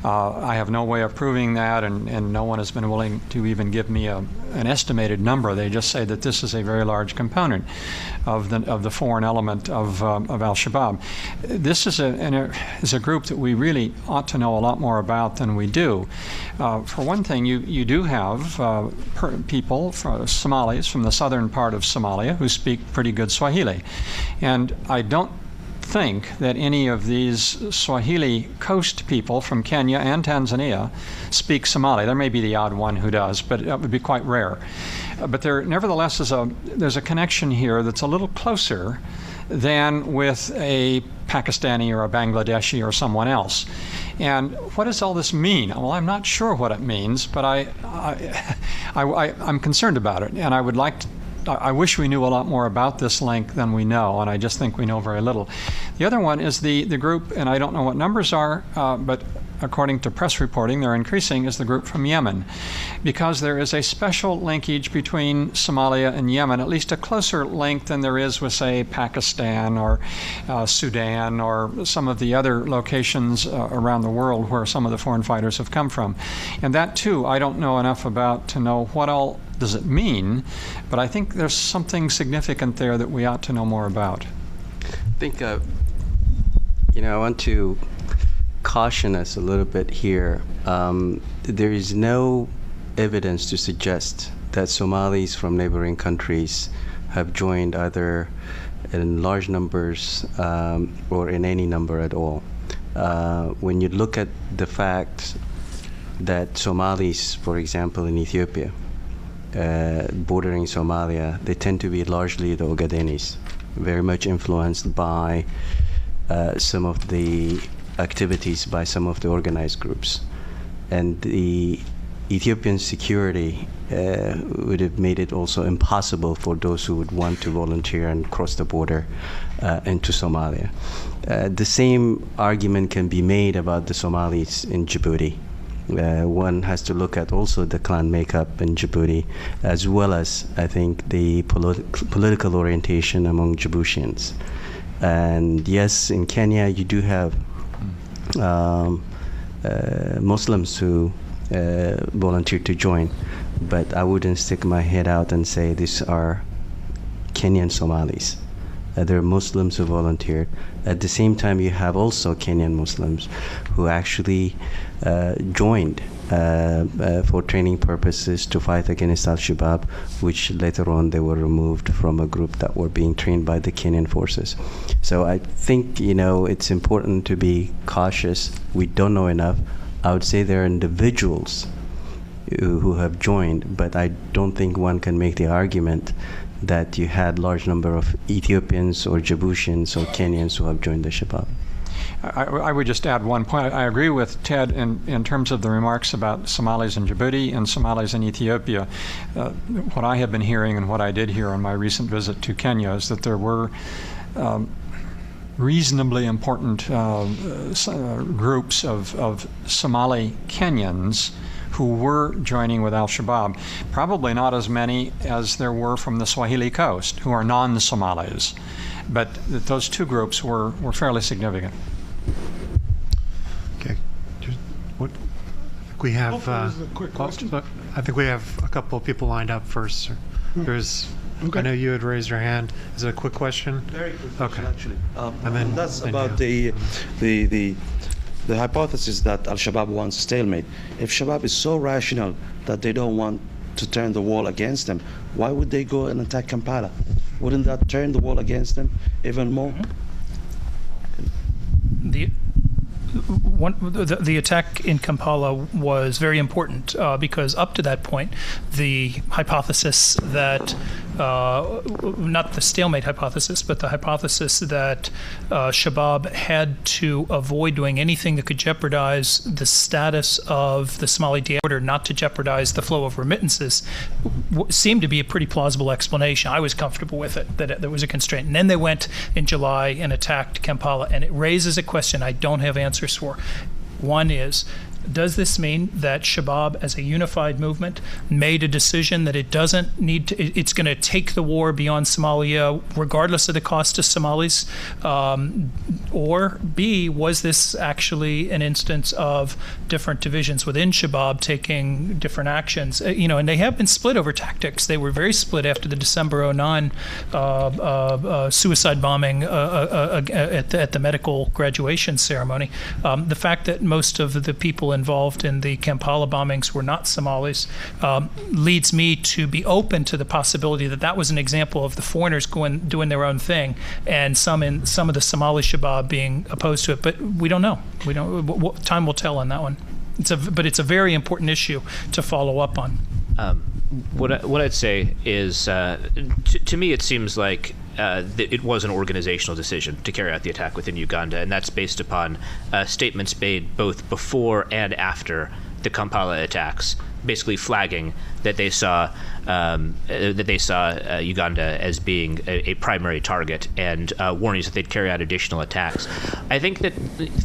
I have no way of proving that, and no one has been willing to even give me an estimated number. They just say that this is a very large component of the foreign element of Al-Shabaab. This is a group that we really ought to know a lot more about than we do. For one thing, you do have people, Somalis from the southern part of Somalia, who speak pretty good Swahili, and I don't think that any of these Swahili coast people from Kenya and Tanzania speak Somali. There may be the odd one who does, but it would be quite rare. But there nevertheless there's a connection here that's a little closer than with a Pakistani or a Bangladeshi or someone else. And what does all this mean? Well, I'm not sure what it means, but I'm concerned about it, and I wish we knew a lot more about this link than we know, and I just think we know very little. The other one is the group, and I don't know what numbers are, but according to press reporting, they're increasing, is the group from Yemen, because there is a special linkage between Somalia and Yemen, at least a closer link than there is with, say, Pakistan or Sudan or some of the other locations around the world where some of the foreign fighters have come from. And that, too, I don't know enough about to know what all does it mean, but I think there's something significant there that we ought to know more about. I think, I want to caution us a little bit here. There is no evidence to suggest that Somalis from neighboring countries have joined either in large numbers or in any number at all. When you look at the fact that Somalis, for example, in Ethiopia, bordering Somalia, they tend to be largely the Ogadenis, very much influenced by some of the activities by some of the organized groups. And the Ethiopian security would have made it also impossible for those who would want to volunteer and cross the border into Somalia. The same argument can be made about the Somalis in Djibouti. One has to look at also the clan makeup in Djibouti, as well as, I think, the political orientation among Djiboutians. And yes, in Kenya, you do have Muslims who volunteer to join, but I wouldn't stick my head out and say these are Kenyan Somalis. There are Muslims who volunteered. At the same time, you have also Kenyan Muslims who actually joined for training purposes to fight against Al-Shabaab, which later on they were removed from a group that were being trained by the Kenyan forces. So I think, it's important to be cautious. We don't know enough. I would say there are individuals who have joined, but I don't think one can make the argument that you had large number of Ethiopians or Djiboutians or Kenyans who have joined the Shabaab. I would just add one point. I agree with Ted in terms of the remarks about Somalis in Djibouti and Somalis in Ethiopia. What I have been hearing and what I did hear on my recent visit to Kenya is that there were reasonably important groups of Somali Kenyans who were joining with al-Shabaab. Probably not as many as there were from the Swahili coast, who are non-Somalis. But those two groups were fairly significant. Okay. What? We have. A quick question. I think we have a couple of people lined up first. Sir. There's. Okay. I know you had raised your hand. Is it a quick question? Very quick Okay. question, actually. And then- that's then about you. the hypothesis that al-Shabaab wants stalemate. If Shabaab is so rational that they don't want to turn the wall against them, why would they go and attack Kampala? Wouldn't that turn the wall against them even more? The attack in Kampala was very important because up to that point, the hypothesis that, not the stalemate hypothesis, but the hypothesis that Shabaab had to avoid doing anything that could jeopardize the status of the Somali order, not to jeopardize the flow of remittances, seemed to be a pretty plausible explanation. I was comfortable with it, that there was a constraint. And then they went in July and attacked Kampala, and it raises a question I don't have answers for. One is, does this mean that Shabaab, as a unified movement, made a decision that it doesn't need to, it's going to take the war beyond Somalia, regardless of the cost to Somalis? Or B, was this actually an instance of different divisions within Shabaab taking different actions? And they have been split over tactics. They were very split after the December 09 suicide bombing at the medical graduation ceremony. The fact that most of the people involved in the Kampala bombings were not Somalis leads me to be open to the possibility that that was an example of the foreigners doing their own thing, and some of the Somali Shabaab being opposed to it. But we don't know. Time will tell on that one. But it's a very important issue to follow up on. What I'd say is, to me, it seems like it was an organizational decision to carry out the attack within Uganda, and that's based upon statements made both before and after the Kampala attacks, basically flagging that they saw Uganda as being a primary target, and warnings that they'd carry out additional attacks. I think that,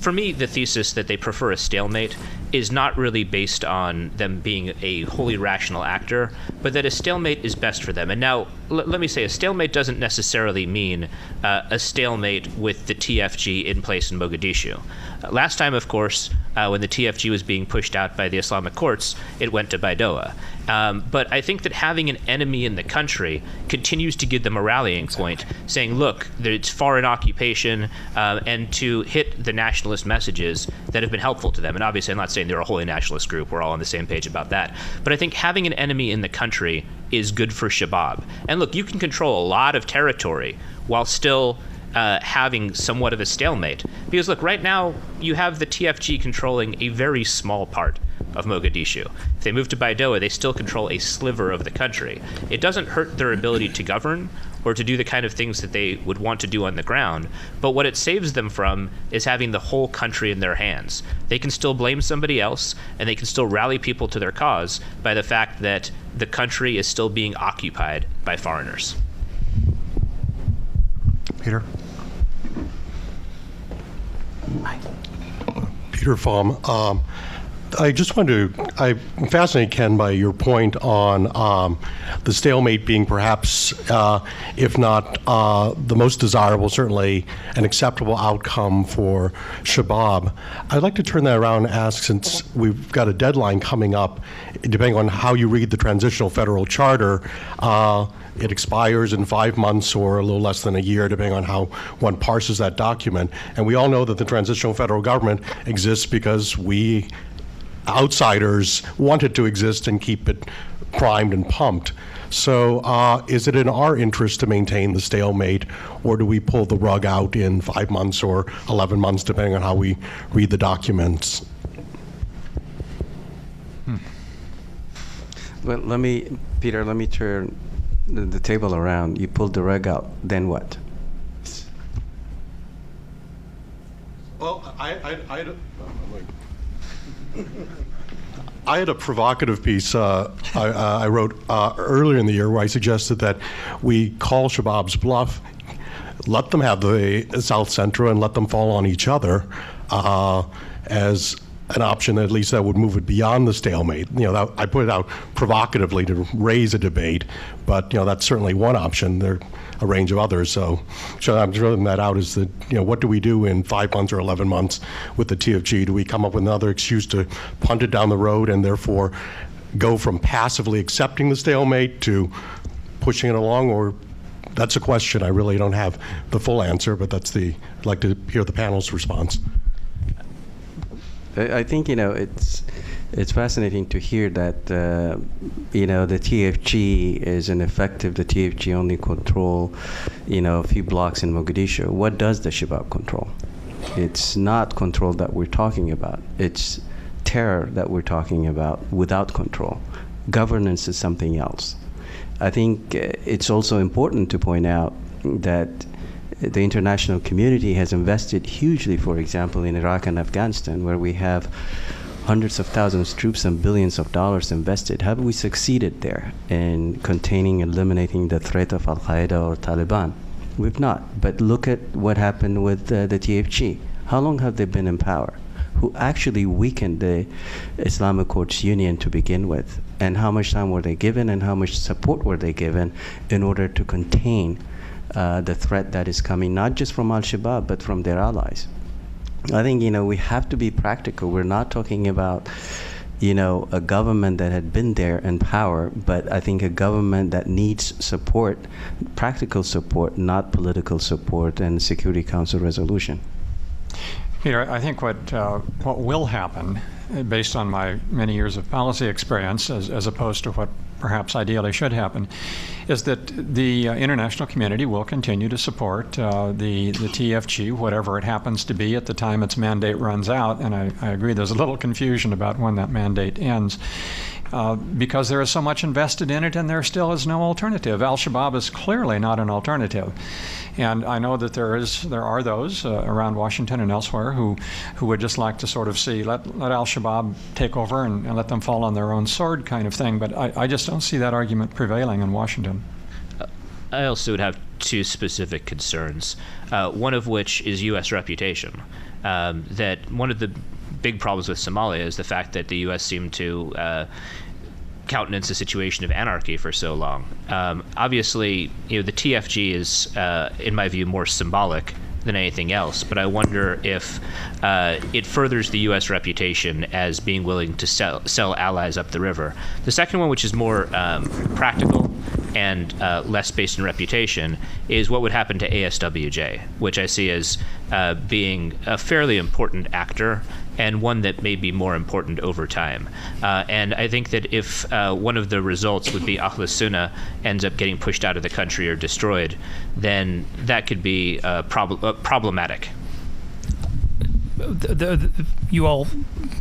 for me, the thesis that they prefer a stalemate is not really based on them being a wholly rational actor, but that a stalemate is best for them. And now, let me say, a stalemate doesn't necessarily mean a stalemate with the TFG in place in Mogadishu. Last time, of course, when the TFG was being pushed out by the Islamic courts, it went to Baidoa. But I think that having an enemy in the country continues to give them a rallying point, saying, look, it's foreign occupation, and to hit the nationalist messages that have been helpful to them. And obviously, I'm not saying they're a wholly nationalist group. We're all on the same page about that. But I think having an enemy in the country is good for Shabaab. And look, you can control a lot of territory while still having somewhat of a stalemate. Because look, right now, you have the TFG controlling a very small part of Mogadishu. If they move to Baidoa, they still control a sliver of the country. It doesn't hurt their ability to govern or to do the kind of things that they would want to do on the ground, but what it saves them from is having the whole country in their hands. They can still blame somebody else, and they can still rally people to their cause by the fact that the country is still being occupied by foreigners. Peter? Peter Pham. I just wanted to, I'm fascinated, Ken, by your point on the stalemate being perhaps, if not the most desirable, certainly an acceptable outcome for Shabaab. I'd like to turn that around and ask, since we've got a deadline coming up, depending on how you read the Transitional Federal Charter, it expires in 5 months or a little less than a year, depending on how one parses that document. And we all know that the transitional federal government exists because we outsiders want it to exist and keep it primed and pumped. So is it in our interest to maintain the stalemate, or do we pull the rug out in 5 months or 11 months, depending on how we read the documents? Well, Peter, let me turn the table around. You pulled the rug out, then what? Well, I had a provocative piece I wrote earlier in the year where I suggested that we call Shabaab's bluff, let them have the South Central, and let them fall on each other as an option, at least that would move it beyond the stalemate. I put it out provocatively to raise a debate, but that's certainly one option. There are a range of others. So I'm throwing that out as what do we do in 5 months or 11 months with the TFG? Do we come up with another excuse to punt it down the road and therefore go from passively accepting the stalemate to pushing it along? Or that's a question. I really don't have the full answer, but I'd like to hear the panel's response. I think it's fascinating to hear that the TFG is ineffective. The TFG only control a few blocks in Mogadishu. What does the Shabaab control? It's not control that we're talking about. It's terror that we're talking about without control. Governance is something else. I think it's also important to point out that the international community has invested hugely, for example, in Iraq and Afghanistan, where we have hundreds of thousands of troops and billions of dollars invested. Have we succeeded there in containing, eliminating the threat of Al-Qaeda or Taliban? We've not. But look at what happened with the TFG. How long have they been in power? Who actually weakened the Islamic Courts Union to begin with? And how much time were they given, and how much support were they given in order to contain the threat that is coming, not just from Al-Shabaab, but from their allies? I think, we have to be practical. We're not talking about, a government that had been there in power, but I think a government that needs support, practical support, not political support and Security Council resolution. Peter, I think what will happen, based on my many years of policy experience, as opposed to what perhaps ideally should happen, is that the international community will continue to support the TFG, whatever it happens to be at the time its mandate runs out. And I agree there's a little confusion about when that mandate ends. Because there is so much invested in it, and there still is no alternative. Al-Shabaab is clearly not an alternative. And I know that there are those around Washington and elsewhere who would just like to sort of see, let Al-Shabaab take over and let them fall on their own sword kind of thing. But I just don't see that argument prevailing in Washington. I also would have two specific concerns, one of which is U.S. reputation. That one of the big problems with Somalia is the fact that the U.S. seemed to countenance a situation of anarchy for so long. Obviously, the TFG is, in my view, more symbolic than anything else, but I wonder if it furthers the U.S. reputation as being willing to sell allies up the river. The second one, which is more practical and less based in reputation, is what would happen to ASWJ, which I see as being a fairly important actor and one that may be more important over time. And I think that if one of the results would be Ahl Sunnah ends up getting pushed out of the country or destroyed, then that could be problematic. You all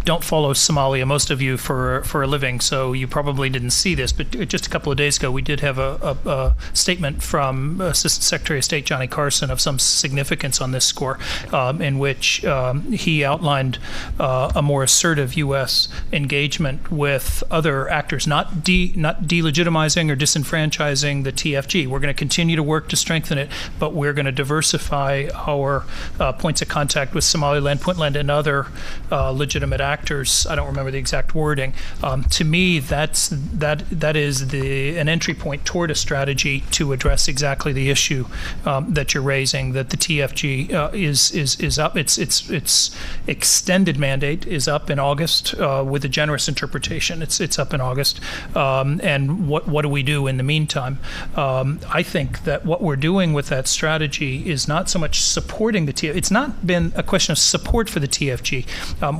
don't follow Somalia, most of you, for a living, so you probably didn't see this, but just a couple of days ago we did have a statement from Assistant Secretary of State Johnny Carson of some significance on this score, in which he outlined a more assertive U.S. engagement with other actors, not delegitimizing or disenfranchising the TFG. We're going to continue to work to strengthen it, but we're going to diversify our points of contact with Somaliland, Puntland, and other legitimate actors. I don't remember the exact wording. To me, that is an entry point toward a strategy to address exactly the issue that you're raising. That the TFG is up. Its extended mandate is up in August with a generous interpretation. It's up in August. And what do we do in the meantime? I think that what we're doing with that strategy is not so much supporting the TFG. It's not been a question of supporting support for the TFG.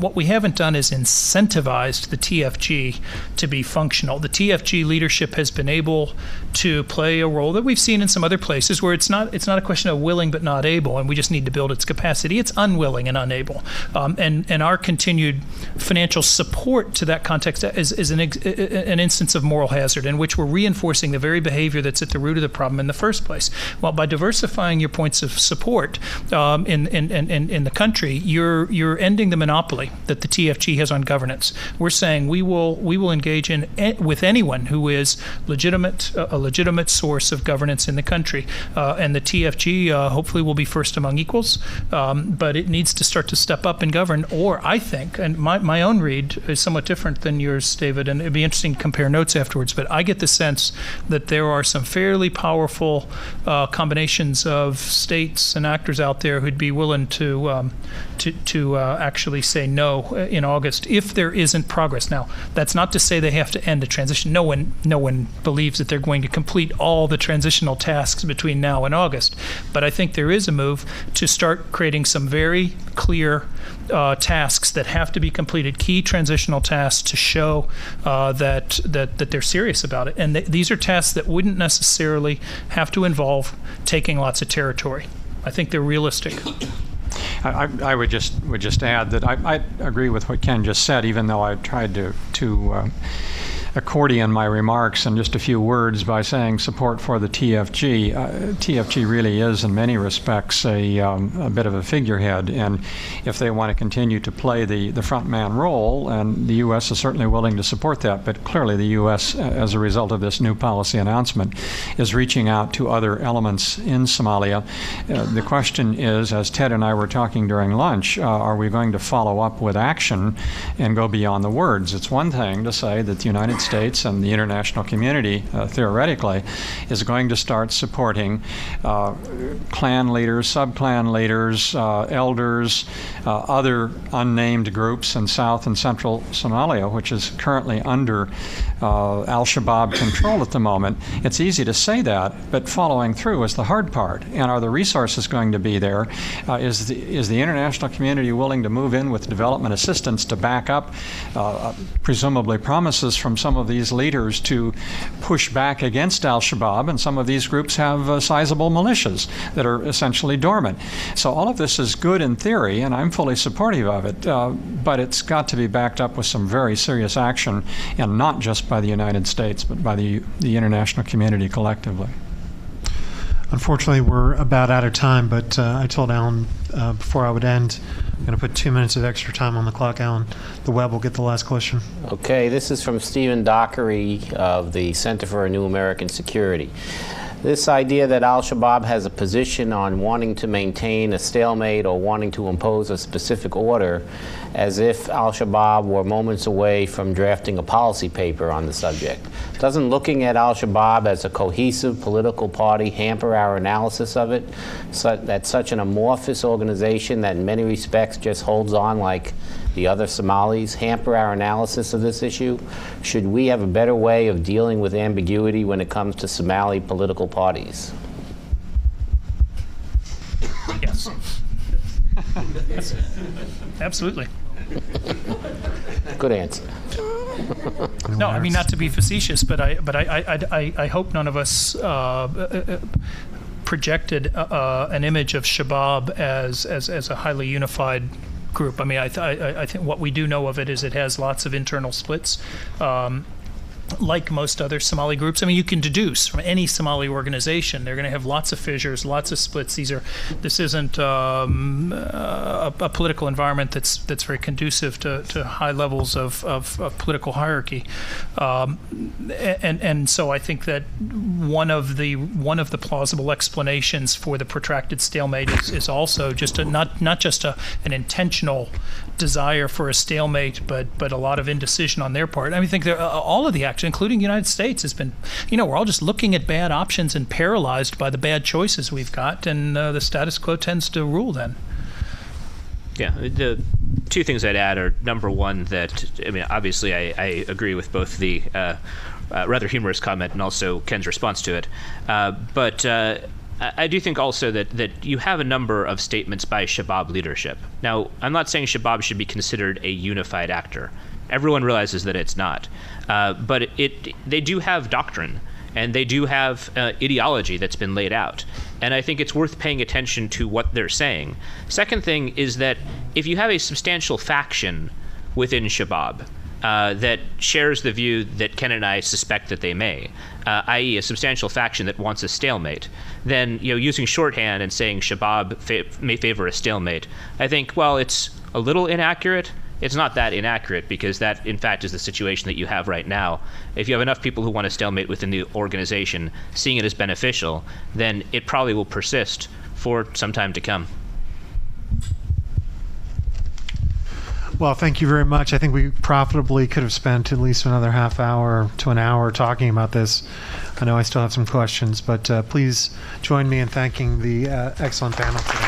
What we haven't done is incentivized the TFG to be functional. The TFG leadership has been able to play a role that we've seen in some other places where it's not a question of willing but not able, and we just need to build its capacity. It's unwilling and unable. And our continued financial support to that context is an instance of moral hazard in which we're reinforcing the very behavior that's at the root of the problem in the first place. Well, by diversifying your points of support in the country, you're ending the monopoly that the TFG has on governance. We're saying we will engage with anyone who is a legitimate source of governance in the country, and the TFG hopefully will be first among equals, but it needs to start to step up and govern. Or I think, and my own read is somewhat different than yours, David, and it'd be interesting to compare notes afterwards, but I get the sense that there are some fairly powerful combinations of states and actors out there who'd be willing to actually say no in August if there isn't progress. Now, that's not to say they have to end a transition. No one believes that they're going to complete all the transitional tasks between now and August, but I think there is a move to start creating some very clear tasks that have to be completed, key transitional tasks to show that they're serious about it. And these are tasks that wouldn't necessarily have to involve taking lots of territory. I think they're realistic. I would just add that I agree with what Ken just said, even though I tried to accordion my remarks in just a few words by saying support for the TFG. TFG really is, in many respects, a bit of a figurehead, and if they want to continue to play the front man role, and the U.S. is certainly willing to support that, but clearly the U.S., as a result of this new policy announcement, is reaching out to other elements in Somalia. The question is, as Ted and I were talking during lunch, are we going to follow up with action and go beyond the words? It's one thing to say that the United States and the international community, theoretically, is going to start supporting clan leaders, sub-clan leaders, elders, other unnamed groups in South and Central Somalia, which is currently under al-Shabaab control at the moment. It's easy to say that, but following through is the hard part. And are the resources going to be there? Is the international community willing to move in with development assistance to back up presumably promises from some of these leaders to push back against al-Shabaab? And some of these groups have sizable militias that are essentially dormant. So all of this is good in theory, and I'm fully supportive of it, but it's got to be backed up with some very serious action, and not just by the United States, but by the international community collectively. Unfortunately, we're about out of time, but I told Alan before I would end, I'm going to put 2 minutes of extra time on the clock. Alan, the web will get the last question. Okay, this is from Stephen Dockery of the Center for a New American Security. This idea that al-Shabaab has a position on wanting to maintain a stalemate or wanting to impose a specific order, as if al-Shabaab were moments away from drafting a policy paper on the subject. Doesn't looking at al-Shabaab as a cohesive political party hamper our analysis of it? That's such an amorphous organization that in many respects just holds on like the other Somalis, hamper our analysis of this issue? Should we have a better way of dealing with ambiguity when it comes to Somali political parties? Yes. Absolutely. Good answer. No, I mean, not to be facetious, but I hope none of us projected an image of Shabaab as a highly unified group. I mean, I think what we do know of it is it has lots of internal splits. Like most other Somali groups, I mean, you can deduce from any Somali organization they're going to have lots of fissures, lots of splits. This isn't a political environment that's very conducive to high levels of political hierarchy, and so I think that one of the plausible explanations for the protracted stalemate is also just not just an intentional desire for a stalemate, but a lot of indecision on their part. I mean, I think all of the action, including the United States, has been, we're all just looking at bad options and paralyzed by the bad choices we've got, and the status quo tends to rule then. Yeah, the two things I'd add are, number one, that, I mean, obviously I agree with both the rather humorous comment and also Ken's response to it, but I do think also that you have a number of statements by Shabaab leadership. Now, I'm not saying Shabaab should be considered a unified actor. Everyone realizes that it's not. But they do have doctrine, and they do have ideology that's been laid out. And I think it's worth paying attention to what they're saying. Second thing is that if you have a substantial faction within Shabaab that shares the view that Ken and I suspect that they may, i.e. a substantial faction that wants a stalemate, then using shorthand and saying Shabaab may favor a stalemate, I think, well, it's a little inaccurate. It's not that inaccurate, because that, in fact, is the situation that you have right now. If you have enough people who want a stalemate within the organization, seeing it as beneficial, then it probably will persist for some time to come. Well, thank you very much. I think we profitably could have spent at least another half hour to an hour talking about this. I know I still have some questions, but please join me in thanking the excellent panel today.